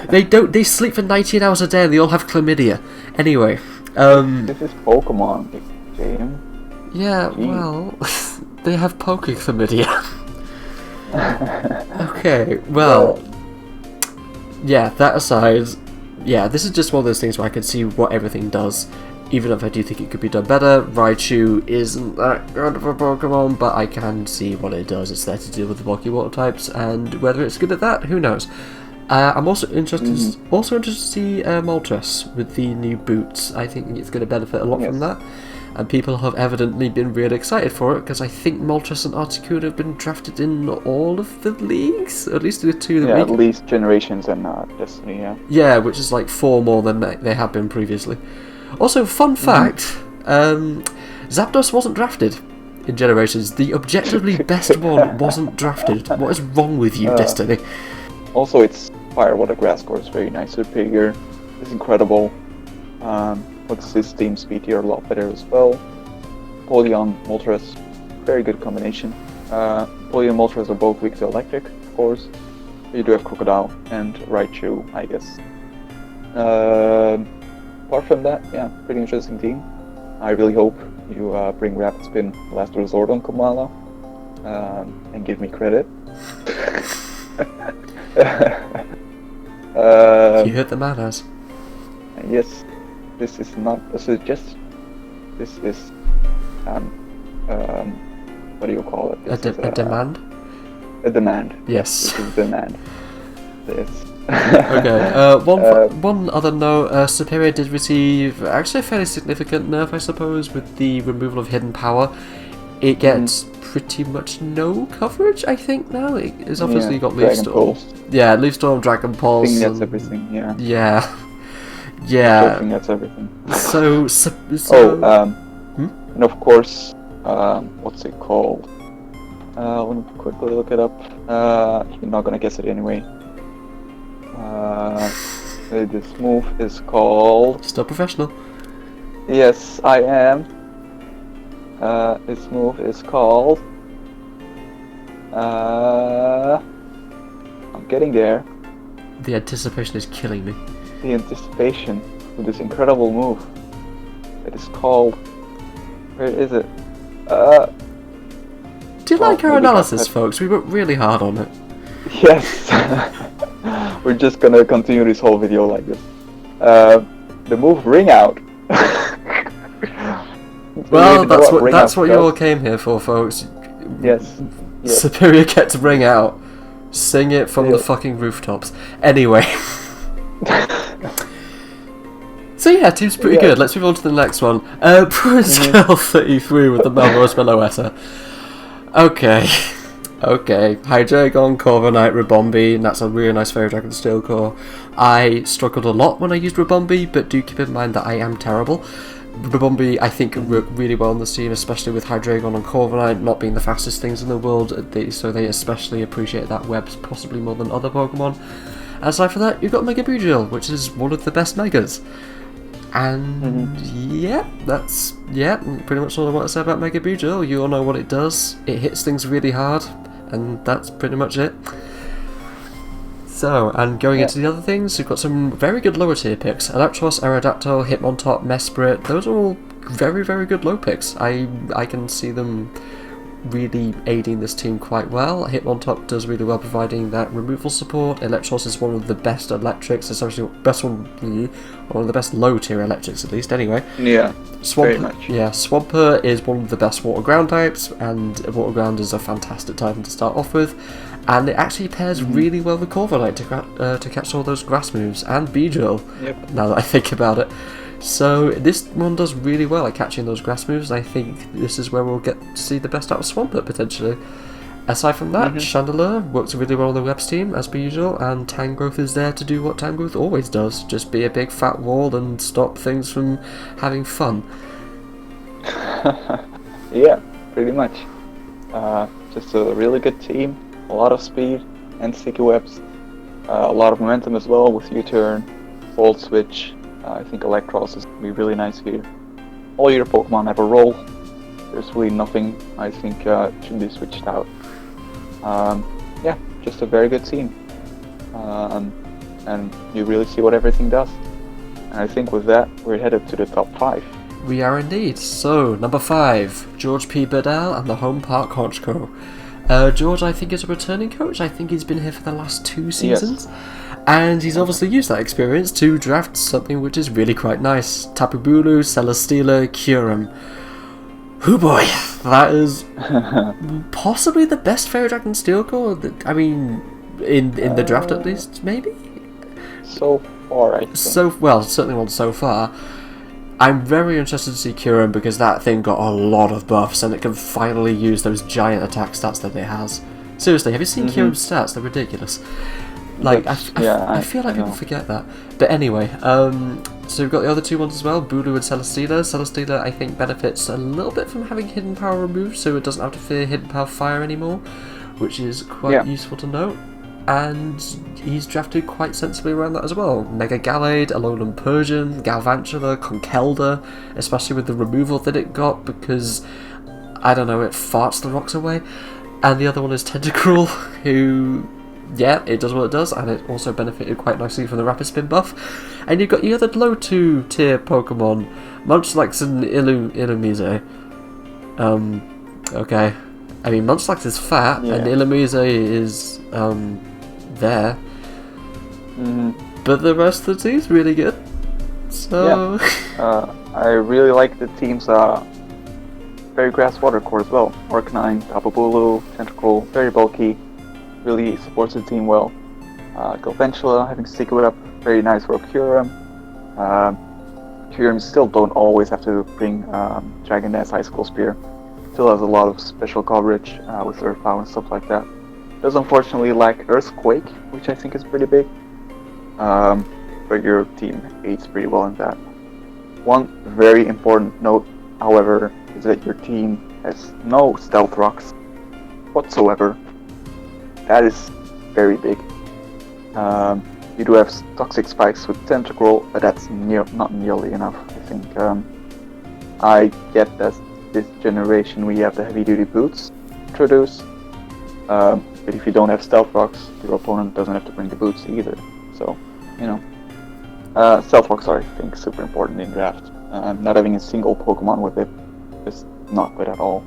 They don't. They sleep for 19 hours a day and they all have chlamydia. Anyway, This is Pokemon, James. Yeah, Jeez. well, they have poke chlamydia. Okay, well, yeah, that aside, yeah, this is just one of those things where I can see what everything does, even if I do think it could be done better. Raichu isn't that good of a Pokemon, but I can see what it does. It's there to deal with the bulky water types, and whether it's good at that, who knows. I'm also interested to see Moltres with the new boots. I think it's going to benefit a lot from that. And people have evidently been really excited for it, because I think Moltres and Articuno have been drafted in all of the leagues, at least the 2 that we... at least Generations and Destiny, yeah. Yeah, which is like 4 more than they have been previously. Also, fun fact, Zapdos wasn't drafted in Generations. The objectively best one wasn't drafted. What is wrong with you, Destiny? Also, its Fire Water Grass core is very nice. Superior is incredible. What's his team speed here a lot better as well. Polion, Moltres, very good combination. Polion and Moltres are both weak to electric, of course. You do have Crocodile and Raichu, I guess. Apart from that, yeah, pretty interesting team. I really hope you bring Rapid Spin Last Resort on Kamala and give me credit. You heard the man has. Yes, this is not a suggestion. This is what do you call it? A demand? A demand. Yes. This is demand. Yes. Okay, one other note, Superior did receive actually a fairly significant nerf, I suppose, with the removal of hidden power. It gets pretty much no coverage, I think, now. It's obviously got Leaf Storm. Yeah, Leaf Storm, Dragon Pulse. I think that's everything, yeah. Yeah. I think that's everything. So and of course, what's it called? Let me quickly look it up. You're not gonna guess it anyway. This move is called... Still professional. Yes, I am. This move is called... I'm getting there. The anticipation is killing me. The anticipation of this incredible move. It is called... Where is it? Do you like our analysis, folks? We worked really hard on it. Yes. We're just gonna continue this whole video like this. The move Ring Out. Well, that's what you all came here for, folks. Yes. Superior gets Ring Out. Sing it from the fucking rooftops. Anyway. So yeah, team's pretty good. Let's move on to the next one. PCL 33 with the Melrose Meloetta. Okay. Hydreigon, Corviknight, Ribombee, and that's a really nice Fairy Dragon Steel Core. I struggled a lot when I used Ribombee, but do keep in mind that I am terrible. Ribombee, I think, worked really well on this team, especially with Hydreigon and Corviknight not being the fastest things in the world, so they especially appreciate that web possibly more than other Pokemon. Aside from that, you've got Mega Bugil, which is one of the best Megas. And that's pretty much all I want to say about Mega Bugil. You all know what it does. It hits things really hard, and that's pretty much it. So, and going into the other things, we've got some very good lower tier picks. Electros, Aerodactyl, Hitmontop, Mesprit, those are all very, very good low picks. I can see them really aiding this team quite well. Hitmontop does really well providing that removal support. Electros is one of the best electrics, especially one of the best low tier electrics at least anyway. Yeah, very much. Yeah, Swampert is one of the best water ground types, and water ground is a fantastic type to start off with. And it actually pairs really well with Corviknight to catch all those grass moves, and Beedrill, now that I think about it. So this one does really well at catching those grass moves, and I think this is where we'll get to see the best out of Swampert potentially. Aside from that, Chandelure works really well on the Webs team, as per usual, and Tangrowth is there to do what Tangrowth always does, just be a big fat wall and stop things from having fun. Yeah, pretty much. Just a really good team, a lot of speed and sticky webs, a lot of momentum as well with U-turn, Volt Switch. I think Electros is going to be really nice here. All your Pokemon have a roll. There's really nothing I think should be switched out. Yeah, just a very good team. And you really see what everything does. And I think with that, we're headed to the top 5. We are indeed. So, number 5, George P. Birdell and the Home Park Conch Co. George, I think, is a returning coach. I think he's been here for the last 2 seasons. Yes. And he's obviously used that experience to draft something which is really quite nice. Tapu Bulu, Celesteela, Kyurem. Hoo boy, that is possibly the best Fairy Dragon Steel Core. I mean, in the draft at least, maybe? So far, I think. Certainly one so far. I'm very interested to see Kyurem because that thing got a lot of buffs and it can finally use those giant attack stats that it has. Seriously, have you seen Kyurem's stats? They're ridiculous. Like, I feel like people forget that. But anyway, so we've got the other 2 ones as well, Bulu and Celesteela. Celesteela, I think, benefits a little bit from having Hidden Power removed, so it doesn't have to fear Hidden Power Fire anymore, which is quite useful to note. And he's drafted quite sensibly around that as well. Mega Gallade, Alolan Persian, Galvantula, Conkeldurr, especially with the removal that it got, because, I don't know, it farts the rocks away. And the other one is Tentacruel, who... yeah, it does what it does, and it also benefited quite nicely from the Rapid Spin buff. And you've got your other low 2 tier Pokemon, Munchlax and Illumise. Okay. I mean, Munchlax is fat, and Illumise is, there. but the rest of the team's really good. So I really like the team's very grass water core as well. Arcanine, Tapu Bulu, Tentacle, very bulky, really supports the team well. Galvantula having Stick It Up, very nice for Kyurem. Kyurem still don't always have to bring Dragon Dance Icicle Spear. Still has a lot of special coverage with Earth Power and stuff like that. Does unfortunately lack Earthquake, which I think is pretty big. But your team aids pretty well in that. One very important note, however, is that your team has no Stealth Rocks whatsoever. That is very big. You do have Toxic Spikes with Tentacruel, but that's not nearly enough, I think. I get that this generation we have the Heavy Duty Boots introduced, but if you don't have Stealth Rocks, your opponent doesn't have to bring the boots either. So, Stealth Rocks are, I think, super important in draft. Not having a single Pokemon with it is not good at all.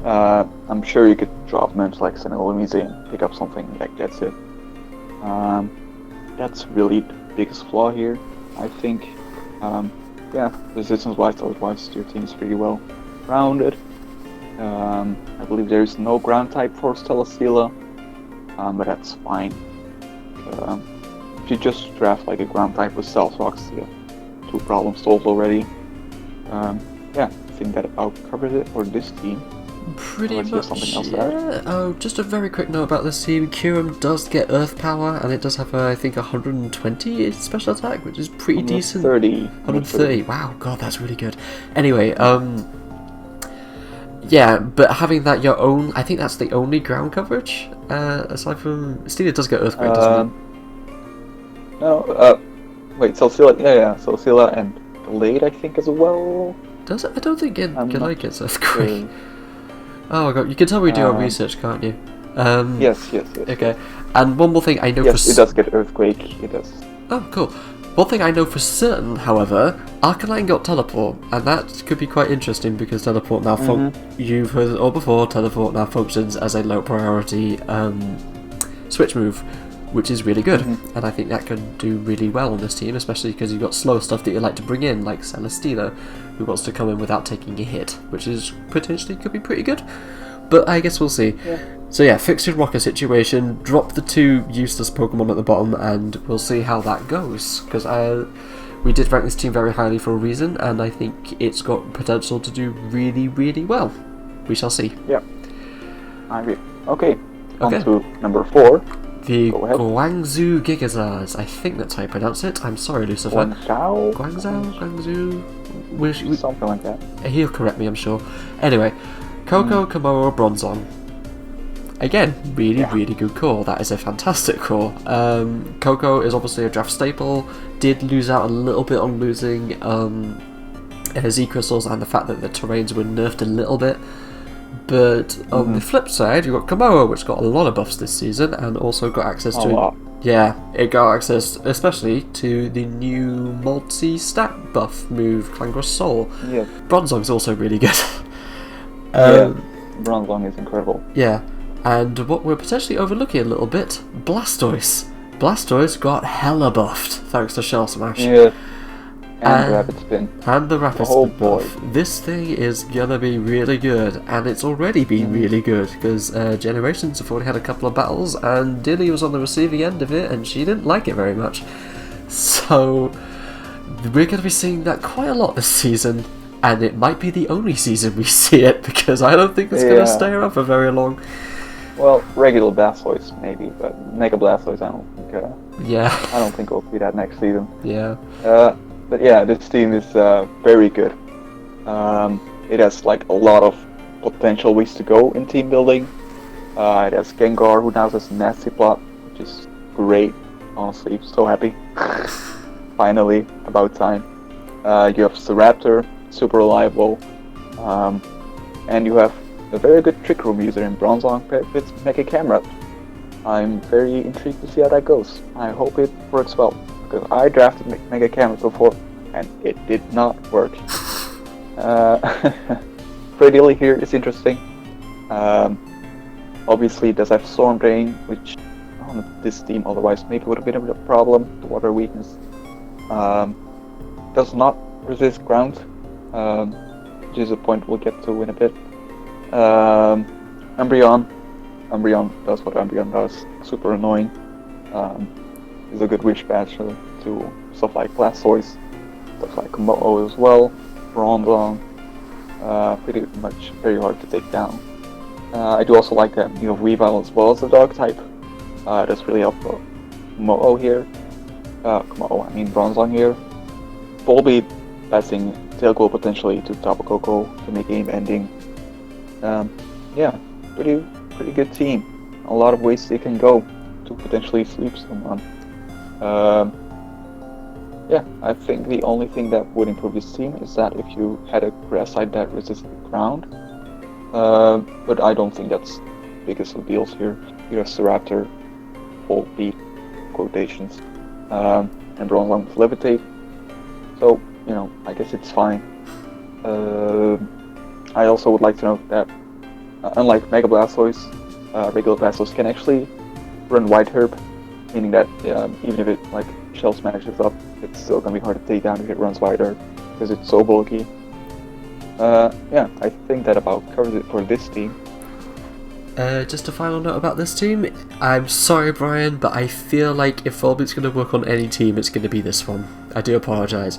I'm sure you could drop moves like Senilimizi and pick up something that gets it. That's really the biggest flaw here, I think. Resistance-wise, otherwise your team is pretty well rounded. I believe there is no ground type for Celesteela, but that's fine. If you just draft like a ground type with Stealth Rocks, you have 2 problems solved already. I think that about covers it for this team. Pretty much, yeah. Oh, just a very quick note about this team. Kyurem does get Earth Power, and it does have, I think, 120 special attack, which is pretty decent. 130. Wow, God, that's really good. Anyway, yeah, but having that your own, I think that's the only ground coverage, aside from... Steela does get Earthquake, doesn't it? No, wait, Celesteela, Celesteela and Glade, I think, as well. Does it? I don't think Glade gets Earthquake. Oh my God, you can tell we do our research, can't you? Yes. Okay, and one more thing I know it does get Earthquake, it does. Oh, cool. One thing I know for certain, however, Arcanine got Teleport, and that could be quite interesting because Teleport now, you've heard it all before, Teleport now functions as a low priority switch move, which is really good, and I think that can do really well on this team, especially because you've got slow stuff that you like to bring in, like Celesteela, who wants to come in without taking a hit, which is potentially could be pretty good, but I guess we'll see. So yeah, fix your rocker situation, drop the 2 useless Pokemon at the bottom, and we'll see how that goes, because we did rank this team very highly for a reason, and I think it's got potential to do really, really well. We shall see. Yeah, I agree. Okay. On to number 4. The Guangzhou Gigazars. I think that's how you pronounce it. I'm sorry, Lucifer. Guangzhou? Something like that. He'll correct me, I'm sure. Anyway, Coco, Komoro, Bronzong. Again, really good core. That is a fantastic core. Coco is obviously a draft staple. Did lose out a little bit on losing Z-Crystals and the fact that the terrains were nerfed a little bit. But on the flip side, you've got Komoro, which got a lot of buffs this season, and also got access to... Yeah, it got access especially to the new multi-stat buff move, Clangorous Soul. Yeah. Bronzong's also really good. Bronzong is incredible. Yeah, and what we're potentially overlooking a little bit, Blastoise. Blastoise got hella buffed, thanks to Shell Smash. Yeah. And Rapid Spin. And the Rapid Spin buff. This thing is gonna be really good, and it's already been really good, because Generations have already had a couple of battles, and Dilly was on the receiving end of it, and she didn't like it very much. So, we're gonna be seeing that quite a lot this season, and it might be the only season we see it, because I don't think it's gonna stay around for very long. Well, regular Blastoise maybe, but Mega Blastoise I don't think. I don't think we'll see that next season. Yeah. But yeah, this team is very good. It has like a lot of potential ways to go in team building. It has Gengar, who now has a Nasty Plot, which is great. Honestly, so happy. Finally, about time. You have Staraptor, super reliable, and you have a very good Trick Room user in Bronzong with Mega Camera. I'm very intrigued to see how that goes. I hope it works well, because I drafted Mega Camera before, and it did not work. Predilly here is interesting. Obviously it does have Storm Drain, which on this team, otherwise maybe would have been a bit of a problem. The water weakness does not resist ground, which is a point we'll get to in a bit. Umbreon does what Umbreon does. Super annoying. Is a good wish patcher to stuff like Blastoise, stuff like Mo as well. Bronzong, pretty much very hard to take down. I do also like that you have Weavile as well as a dog type. That's really helpful. Mo here. Bronzong here. Volbeat passing Tail Glow potentially to Tapu Koko to make game ending. Yeah, pretty good team. A lot of ways they can go to potentially sweep someone. Yeah, I think the only thing that would improve this team is that if you had a grass type that resisted the ground. But I don't think that's the biggest of deals here. You have Staraptor, Volbeat, quotations, and Bronzong with Levitate. So, I guess it's fine. I also would like to note that unlike Mega Blastoise, regular Blastoise can actually run White Herb, meaning that even if it Shell Smashes up, it's still gonna be hard to take down if it runs White Herb because it's so bulky. Yeah, I think that about covers it for this team. Just a final note about this team. I'm sorry, Brian, but I feel like if Volbeat's going to work on any team, it's going to be this one. I do apologise,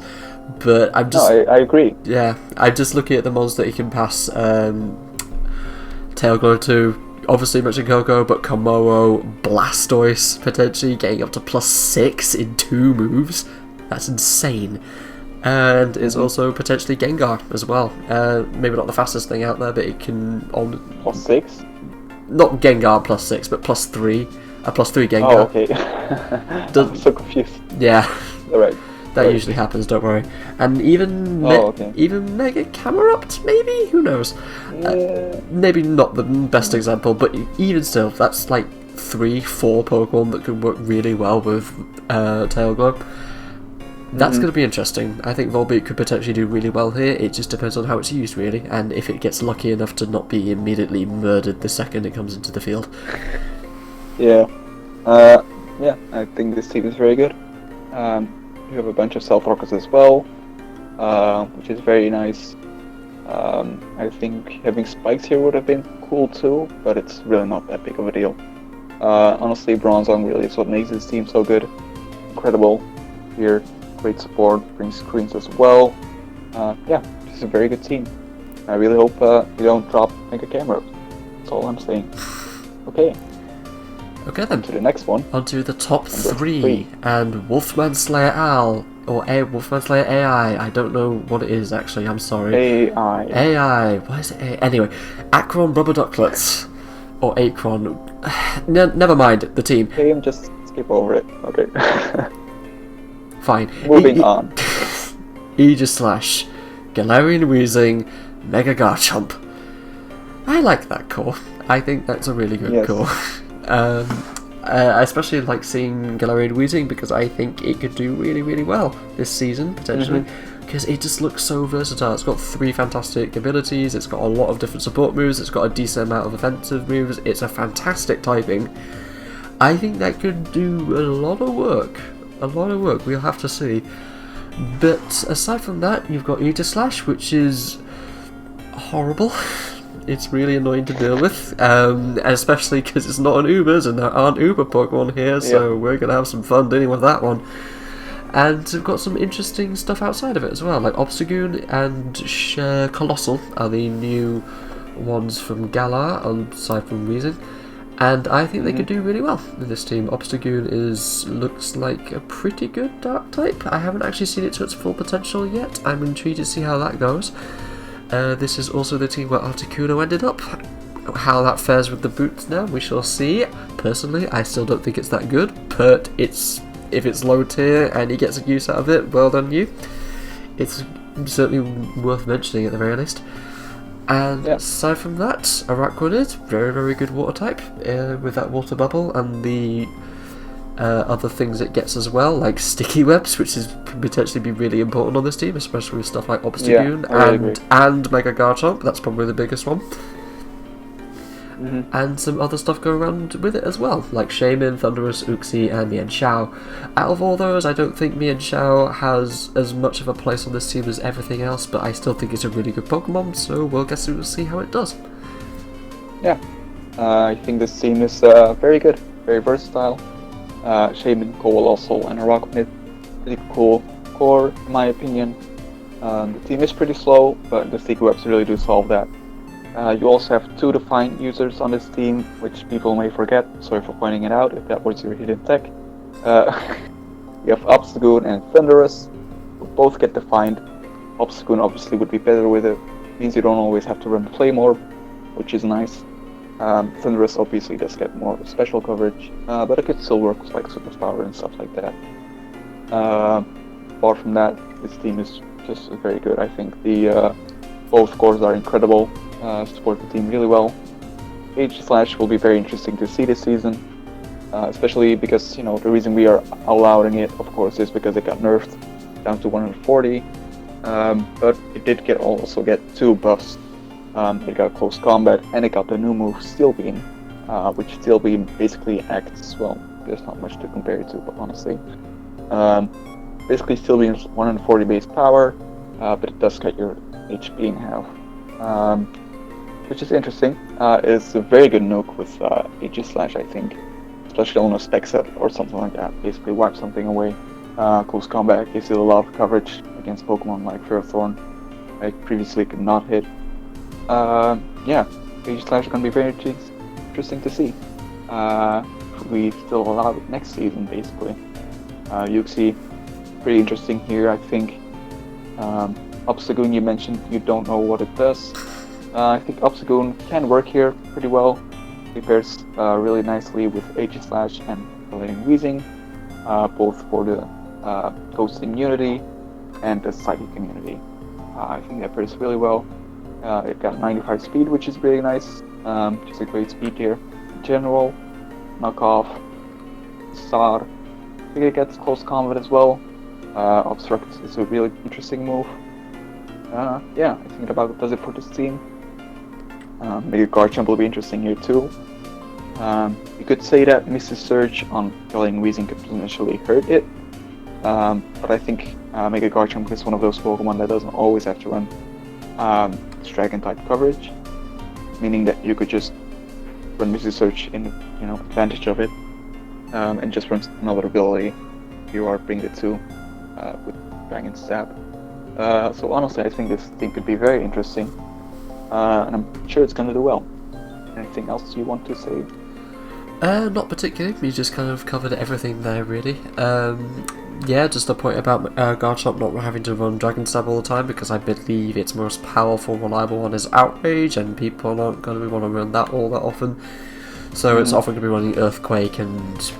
but I'm just. No, I agree. Yeah, I'm just looking at the mons that he can pass Tail Glow to. Obviously, mentioned Coco, but Komodo, Blastoise potentially getting up to +6 in 2 moves. That's insane. And it's also potentially Gengar as well. Maybe not the fastest thing out there, but it can +6. Not Gengar +6, but +3. A +3 Gengar. Oh, okay. I'm so confused. Yeah. Alright. That usually happens, don't worry. And even even Mega Camerupt, maybe? Who knows? Yeah. Maybe not the best example, but even still, that's like 3-4 Pokemon that could work really well with Tail Glow. That's going to be interesting. I think Volbeat could potentially do really well here. It just depends on how it's used, really, and if it gets lucky enough to not be immediately murdered the second it comes into the field. Yeah. Yeah, I think this team is very good. You have a bunch of Self-Rockets as well, which is very nice. I think having Spikes here would have been cool too, but it's really not that big of a deal. Honestly, Bronzong really is what makes this team so good. Incredible here. Great support, brings screens as well. Yeah, this is a very good team. I really hope you don't drop Mega Camera. That's all I'm saying. Okay. Okay then. To the next one. On to the top 3. And Wolfman Slayer Al, or Wolfman Slayer AI. I don't know what it is actually, I'm sorry. AI. Why is it AI? Anyway, Acron Rubber Ducklets. Or Acron. Never mind, the team. Okay, just skip over it. Okay. Fine. Moving on. Aegislash, Galarian Weezing, Mega Garchomp. I like that core. I think that's a really good core. I especially like seeing Galarian Weezing because I think it could do really, really well this season, potentially. Because it just looks so versatile. It's got 3 fantastic abilities, it's got a lot of different support moves, it's got a decent amount of offensive moves, it's a fantastic typing. I think that could do a lot of work. We'll have to see. But aside from that, you've got Aegislash, which is horrible. It's really annoying to deal with, especially because it's not an Ubers and there aren't Uber Pokemon here, so we're going to have some fun dealing with that one. And we've got some interesting stuff outside of it as well, like Obstagoon and Colossal are the new ones from Galar, aside from Weezing. And I think they could do really well with this team. Obstagoon looks like a pretty good Dark type. I haven't actually seen it to its full potential yet. I'm intrigued to see how that goes. This is also the team where Articuno ended up. How that fares with the boots now, we shall see. Personally, I still don't think it's that good, but if it's low tier and he gets a use out of it, well done you. It's certainly worth mentioning at the very least. And aside from that, Araquanid, very, very good water type, with that water bubble and the other things it gets as well, like sticky webs, which can potentially be really important on this team, especially with stuff like Obstagoon and Mega Garchomp. That's probably the biggest one. and some other stuff going around with it as well, like Shaman, Thunderous, Uxie, and Mian Xiao. Out of all those, I don't think Mian Xiao has as much of a place on this team as everything else, but I still think it's a really good Pokemon, so we'll see how it does. Yeah, I think this team is very good, very versatile. Shaman, Coalossal, and Araquanid, pretty cool core, in my opinion. The team is pretty slow, but the Sticky Webs really do solve that. You also have 2 defined users on this team, which people may forget. Sorry for pointing it out if that was your hidden tech. You have Obstagoon and Thunderous, who both get defined. Obstagoon obviously would be better with it. Means you don't always have to run Claymore, which is nice. Thunderous obviously does get more special coverage, but it could still work with like Superpower and stuff like that. Apart from that, this team is just very good. I think the both cores are incredible, support the team really well. H/Slash will be very interesting to see this season, especially because, you know, the reason we are allowing it, of course, is because it got nerfed down to 140, but it did also get 2 buffs. It got Close Combat, and it got the new move Steel Beam, which Steel Beam basically acts, well, there's not much to compare it to, but honestly. Basically, Steel Beam is 140 base power, but it does cut your HP in half, which is interesting. It's a very good nuke with H/Slash, I think, especially on a spec set or something like that. Basically, wipe something away. Close Combat gives you a lot of coverage against Pokemon like Ferrothorn, I previously could not hit. Yeah, H/Slash is going to be very interesting to see. We still allow it next season, basically. Uxie, pretty interesting here, I think. Obstagoon, you mentioned you don't know what it does. I think Obstagoon can work here pretty well. It pairs really nicely with H/Slash and Paladin Weezing, both for the Ghost immunity and the Psychic immunity. I think that pairs really well. It got 95 speed, which is really nice. Just a great speed here. In general, Knockoff, Sar. I think it gets Close Combat as well. Obstruct is a really interesting move. Yeah, I think that does it for this team. Maybe Garchomp will be interesting here too. You could say that Mrs. Surge on Paladin Weezing could potentially hurt it. But I think Mega Garchomp is one of those Pokemon that doesn't always have to run Dragon type coverage, meaning that you could just run Mrs. Surge in, you know, advantage of it, and just run another ability you are bringing it to with Dragon Stab. So honestly, I think this thing could be very interesting, and I'm sure it's going to do well. Anything else you want to say? Not particularly. We just kind of covered everything there, really. Yeah, just the point about Garchomp not having to run Dragon Stab all the time, because I believe its most powerful, reliable one is Outrage, and people aren't going to want to run that all that often. So it's often going to be running Earthquake and,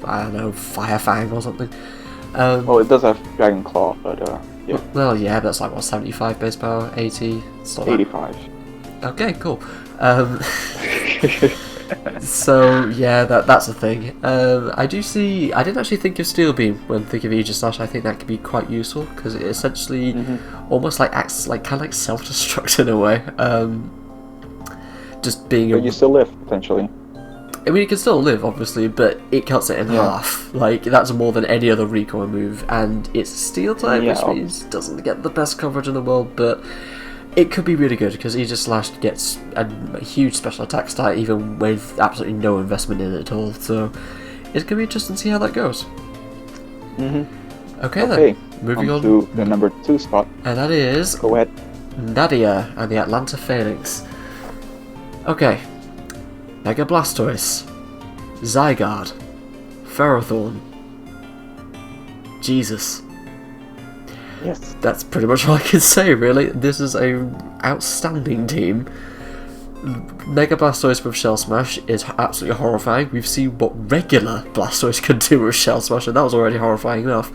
I don't know, Fire Fang or something. Well, it does have Dragon Claw, but yeah. Well, yeah, that's like, what, 75 base power, 80? It's not 85. that. Okay, cool. So yeah, that's the thing. I didn't actually think of Steel Beam when thinking of Aegis-Slash. I think that could be quite useful because it essentially almost like acts like kind of like self-destruct in a way. Just being. But you still live potentially. I mean, it can still live, obviously, but it cuts it in half. Like, that's more than any other recoil move, and it's Steel type, which means it doesn't get the best coverage in the world, but it could be really good, because Aegis-Slash gets a huge special attack stat, even with absolutely no investment in it at all, so it's going to be interesting to see how that goes. Okay then, moving on to the number 2 spot. And that is Go ahead. Nadia and the Atlanta Phoenix. Okay. Mega Blastoise, Zygarde, Ferrothorn. Jesus. Yes. That's pretty much all I can say, really. This is a outstanding team. Mega Blastoise with Shell Smash is absolutely horrifying. We've seen what regular Blastoise can do with Shell Smash, and that was already horrifying enough.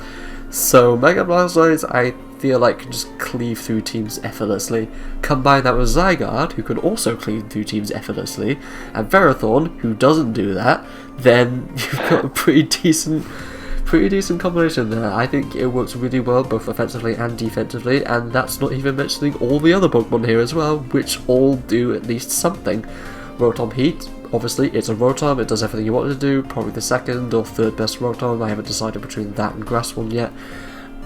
So Mega Blastoise, I feel like, can just cleave through teams effortlessly. Combine that with Zygarde, who can also cleave through teams effortlessly, and Ferrothorn, who doesn't do that, then you've got a pretty decent combination there. I think it works really well, both offensively and defensively, and that's not even mentioning all the other Pokemon here as well, which all do at least something. Rotom Heat, obviously, it's a Rotom, it does everything you want it to do, probably the second or third best Rotom, I haven't decided between that and Grass one yet.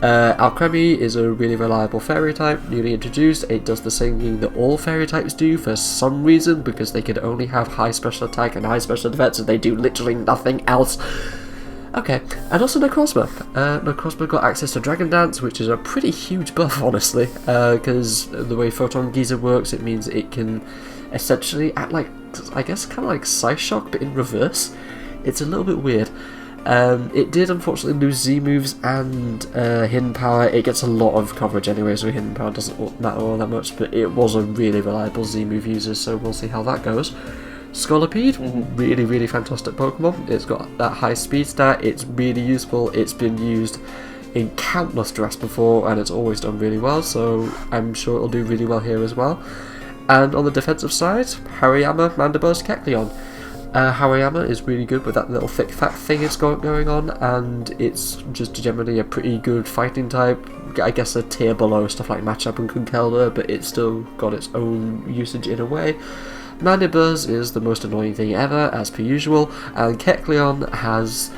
Alcremie is a really reliable Fairy type, newly introduced. It does the same thing that all Fairy types do for some reason, because they can only have high special attack and high special defense, and they do literally nothing else. Okay, and also Necrozma. Necrozma got access to Dragon Dance, which is a pretty huge buff, honestly, because the way Photon Geyser works, it means it can essentially act like, I guess, kind of like Psyshock, but in reverse. It's a little bit weird. It did unfortunately lose Z moves and Hidden Power. It gets a lot of coverage anyway, so Hidden Power doesn't matter all that much, but it was a really reliable Z move user, so we'll see how that goes. Scolipede, really, really fantastic Pokemon. It's got that high speed stat, it's really useful, it's been used in countless drafts before, and it's always done really well, so I'm sure it'll do really well here as well. And on the defensive side, Hariyama, Mandibuzz, Kecleon. Hariyama is really good with that little thick fat thing it's got going on, and it's just generally a pretty good fighting type. I guess a tier below stuff like Matchup and Conkeldurr, but it's still got its own usage in a way. Mandibuzz is the most annoying thing ever, as per usual, and Kecleon has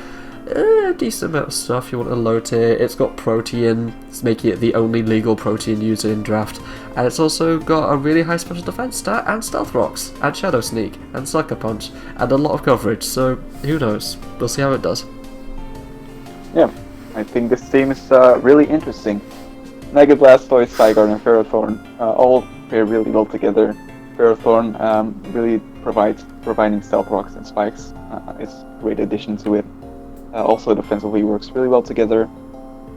a decent amount of stuff. You want a low tier, it's got Protean, it's making it the only legal Protean user in draft, and it's also got a really high special defense stat, and Stealth Rocks, and Shadow Sneak, and Sucker Punch, and a lot of coverage, so who knows, we'll see how it does. Yeah, I think this team is really interesting. Mega Blastoise, Zygarde, and Ferrothorn all pair really well together. Ferrothorn really providing Stealth Rocks and Spikes is a great addition to it. Also defensively works really well together.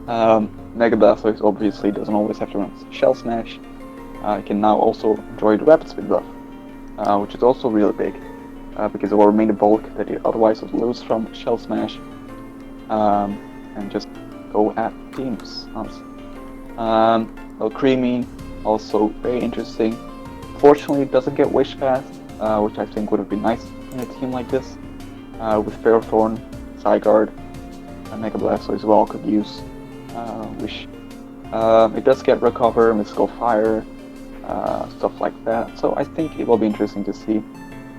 Mega Blastoise obviously doesn't always have to run Shell Smash. It can now also enjoy the Rapid Spin buff, which is also really big, because it will remain the bulk that it otherwise would lose from Shell Smash, and just go at teams. Alcremie, also very interesting. Fortunately, it doesn't get Wish Pass, which I think would have been nice in a team like this. With Ferrothorn, Zygarde, and Mega Blastoise as well could use Wish. It does get Recover, Mystical Fire, stuff like that. So I think it will be interesting to see.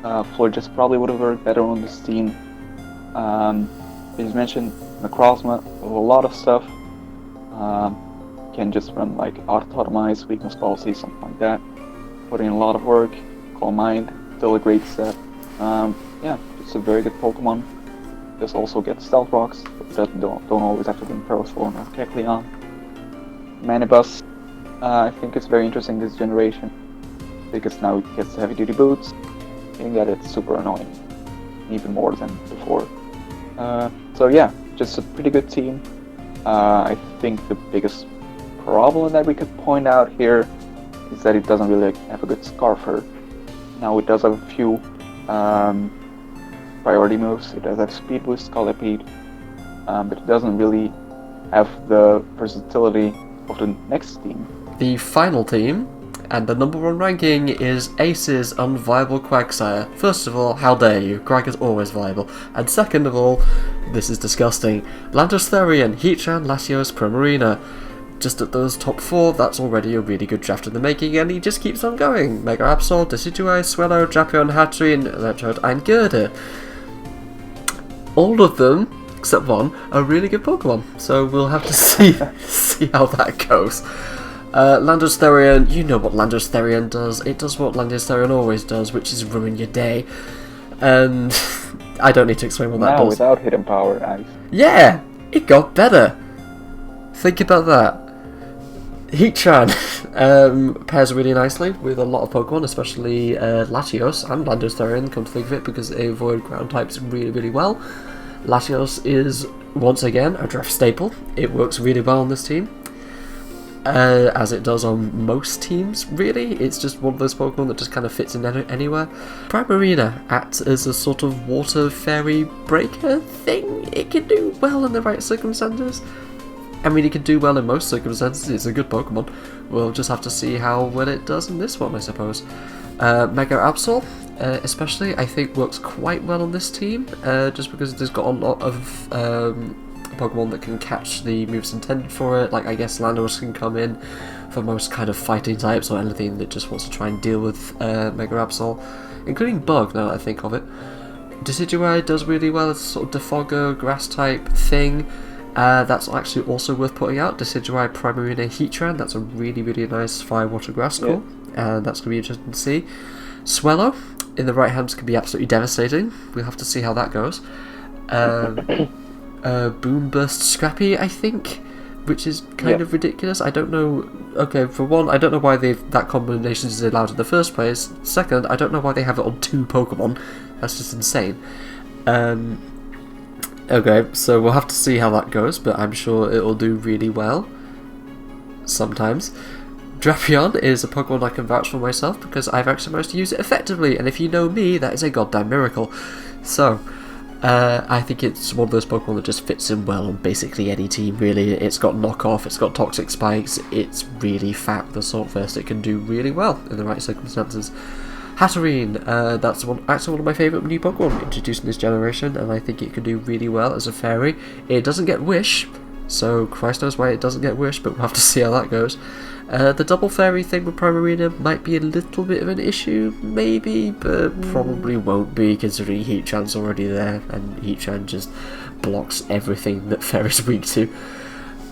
Florges probably would have worked better on this team. As mentioned, Necrozma, a lot of stuff. Can just run like Autotomize, Weakness Policy, something like that. Put in a lot of work. Calm Mind, still a great set. Yeah, it's a very good Pokemon. Does also get Stealth Rocks, that don't always have to be in Ferrothorn or Kecleon. Mandibuzz, I think it's very interesting this generation, because now it gets Heavy Duty Boots, meaning that it's super annoying, even more than before. So yeah, just a pretty good team. I think the biggest problem that we could point out here is that it doesn't really have a good Scarfer. Now it does have a few priority moves. It does have Speed Boost, Scolipede, but it doesn't really have the versatility of the next team. The final team, and the number one ranking, is Ace's Unviable Quagsire. First of all, how dare you? Quag is always viable. And second of all, this is disgusting. Landostherian, Heatran, Latios, Primarina. Just at those top four, that's already a really good draft in the making, and he just keeps on going. Mega Absol, Decidueye, Swellow, Drapion, Hatterene, Electrode, and Gurda. All of them, except one, are really good Pokemon, so we'll have to see how that goes. Landostherian, you know what Landostherian does. It does what Landostherian always does, which is ruin your day. And I don't need to explain what that does. Now without Hidden Power, Ice. Yeah, it got better. Think about that. Heatran pairs really nicely with a lot of Pokemon, especially Latios and Landostherian, come to think of it, because they avoid ground types really, really well. Latios is, once again, a draft staple. It works really well on this team, as it does on most teams, really. It's just one of those Pokemon that just kind of fits in anywhere. Primarina acts as a sort of water fairy breaker thing. It can do well in the right circumstances. I mean, it can do well in most circumstances. It's a good Pokemon. We'll just have to see how well it does in this one, I suppose. Mega Absol, especially, I think works quite well on this team, just because it has got a lot of Pokemon that can catch the moves intended for it. Like, I guess Landorus can come in for most kind of fighting types, or anything that just wants to try and deal with Mega Absol. including Bug, now that I think of it. Decidueye does really well as a sort of defogger, grass type thing. That's actually also worth putting out. Decidueye Primarina Heatran, that's a really, really nice fire water grass core, and that's going to be interesting to see. Swellow, in the right hands, can be absolutely devastating. We'll have to see how that goes. Boom Burst Scrappy, I think, which is kind of ridiculous. I don't know. Okay, for one, I don't know why that combination is allowed in the first place. Second, I don't know why they have it on 2 Pokemon. That's just insane. Okay, so we'll have to see how that goes, but I'm sure it'll do really well. Sometimes. Drapion is a Pokemon I can vouch for myself because I've actually managed to use it effectively, and if you know me, that is a goddamn miracle. So, I think it's one of those Pokemon that just fits in well on basically any team, really. It's got knockoff, it's got toxic spikes, it's really fat with Assault Vest. It can do really well in the right circumstances. Hatterene, that's actually one of my favourite new Pokemon introduced in this generation, and I think it can do really well as a fairy. It doesn't get Wish, so Christ knows why it doesn't get Wish, but we'll have to see how that goes. The double fairy thing with Primarina might be a little bit of an issue, maybe, but probably won't be, considering Heatran's already there, and Heatran just blocks everything that Fairy's weak to.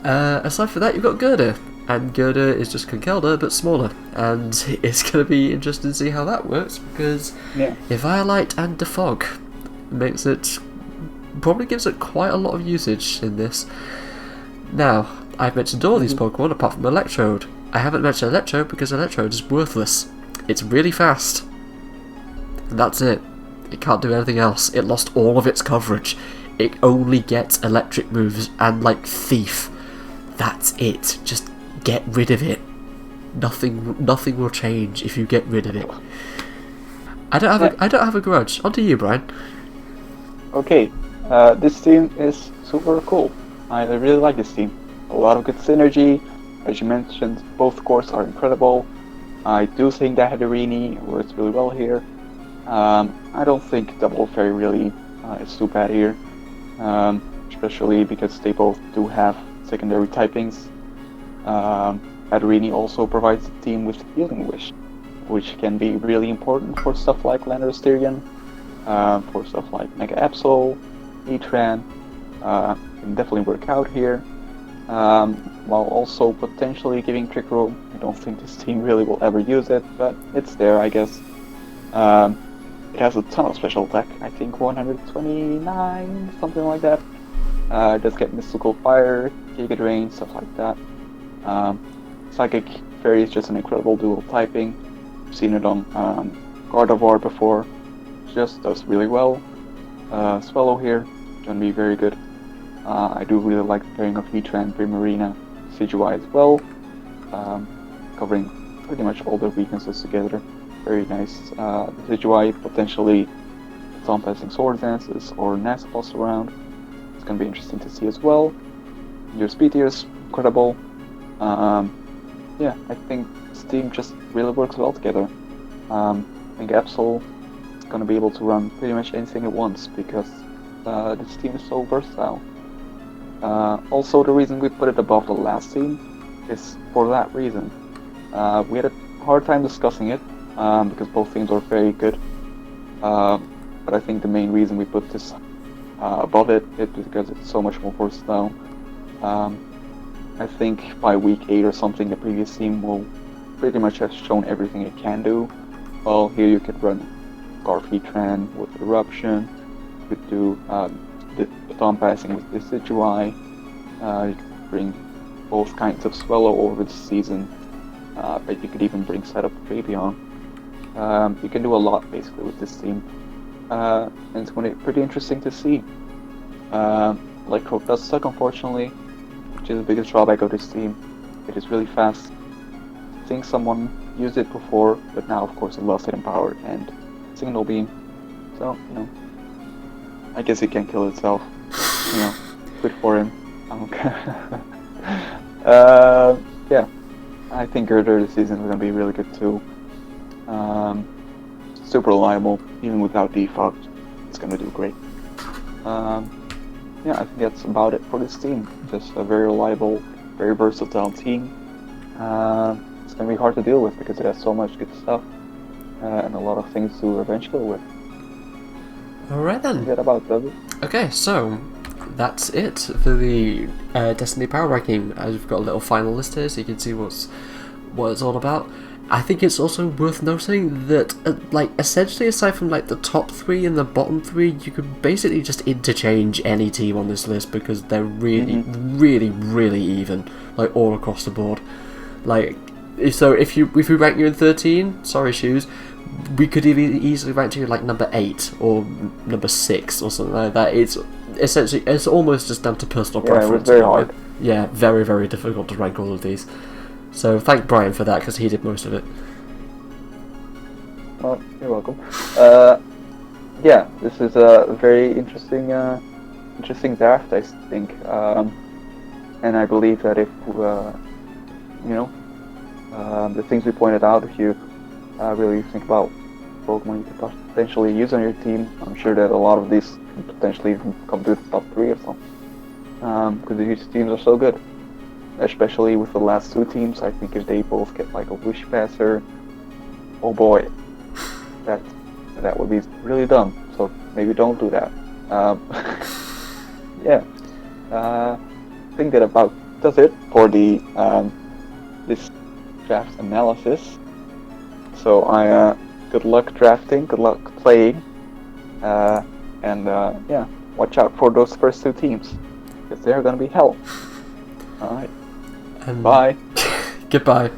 Aside from that, you've got Gerda, and Gerda is just Conkeldurr, but smaller, and it's going to be interesting to see how that works, because Eviolite and Defog makes it, probably gives it quite a lot of usage in this. Now, I've mentioned all these Pokemon apart from Electrode. I haven't mentioned Electrode because Electrode is worthless. It's really fast. And that's it. It can't do anything else. It lost all of its coverage. It only gets electric moves and, like, Thief. That's it. Just get rid of it. Nothing will change if you get rid of it. I don't have a grudge. On to you, Brian. Okay. This team is super cool. I really like this team. A lot of good synergy. As you mentioned, both cores are incredible. I do think that Hatterene works really well here. I don't think Double Fairy really is too bad here, especially because they both do have secondary typings. Hatterene also provides the team with Healing Wish, which can be really important for stuff like Landorus, for stuff like Mega Absol, Heatran. Can definitely work out here. While also potentially giving Trick Room. I don't think this team really will ever use it, but it's there, I guess. It has a ton of special attack, I think 129, something like that. It does get Mystical Fire, Giga Drain, stuff like that. Psychic Fairy is just an incredible dual typing. I've seen it on Gardevoir before. It just does really well. Swallow here, gonna be very good. I do really like the pairing of Heatran, Primarina, Decidueye as well, covering pretty much all their weaknesses together. Very nice. Decidueye potentially Storm Passing Sword Dances or Naspos around. It's going to be interesting to see as well. Your speed here is incredible. Yeah, I think this team just really works well together. I think Absol is going to be able to run pretty much anything it wants because this team is so versatile. Also, the reason we put it above the last team is for that reason. We had a hard time discussing it because both teams are very good. But I think the main reason we put this above it is because it's so much more versatile. I think by week 8 or something, the previous team will pretty much have shown everything it can do. Well, here you could run Scarf Heatran with Eruption. You could do the Baton Passing with Decidueye. You could bring both kinds of Swallow over the season. But you could even bring Setup Drapion. You can do a lot basically with this team. And it's going to be pretty interesting to see. Electrode does suck, unfortunately, which is the biggest drawback of this team. It is really fast. I think someone used it before, but now of course it lost Hidden Power and Signal Beam. So, you know, I guess it can kill itself. You know, good for him. Yeah, I think Gerda this season is going to be really good too. Super reliable, even without defog. It's going to do great. Yeah, I think that's about it for this team. Just a very reliable, very versatile team. It's going to be hard to deal with because it has so much good stuff. and a lot of things to revenge kill with. Alright then. That about does it. Okay, so that's it for the Destiny Power Ranking. I've got a little final list here so you can see what it's all about. I think it's also worth noting that, like, essentially aside from like the top 3 and the bottom 3, you could basically just interchange any team on this list because they're really, really even, like all across the board. Like, so if we rank you in 13, sorry Shoes, we could easily rank you like number 8 or number 6 or something like that. It's essentially, it's almost just down to personal preference. Yeah, it was very hard. Yeah, very, very difficult to rank all of these. So thank Brian for that because he did most of it. Well, you're welcome. Yeah, this is a very interesting draft, I think, and I believe that if the things we pointed out, if you really think about Pokemon you could potentially use on your team, I'm sure that a lot of these can potentially even come to the top 3 or something, because these teams are so good. Especially with the last 2 teams, I think if they both get like a Wish Passer, oh boy, that would be really dumb. So maybe don't do that. Yeah, I think that about does it for the this draft analysis. So good luck drafting, good luck playing, and yeah, watch out for those first 2 teams because they're gonna be hell. All right. And bye. Goodbye.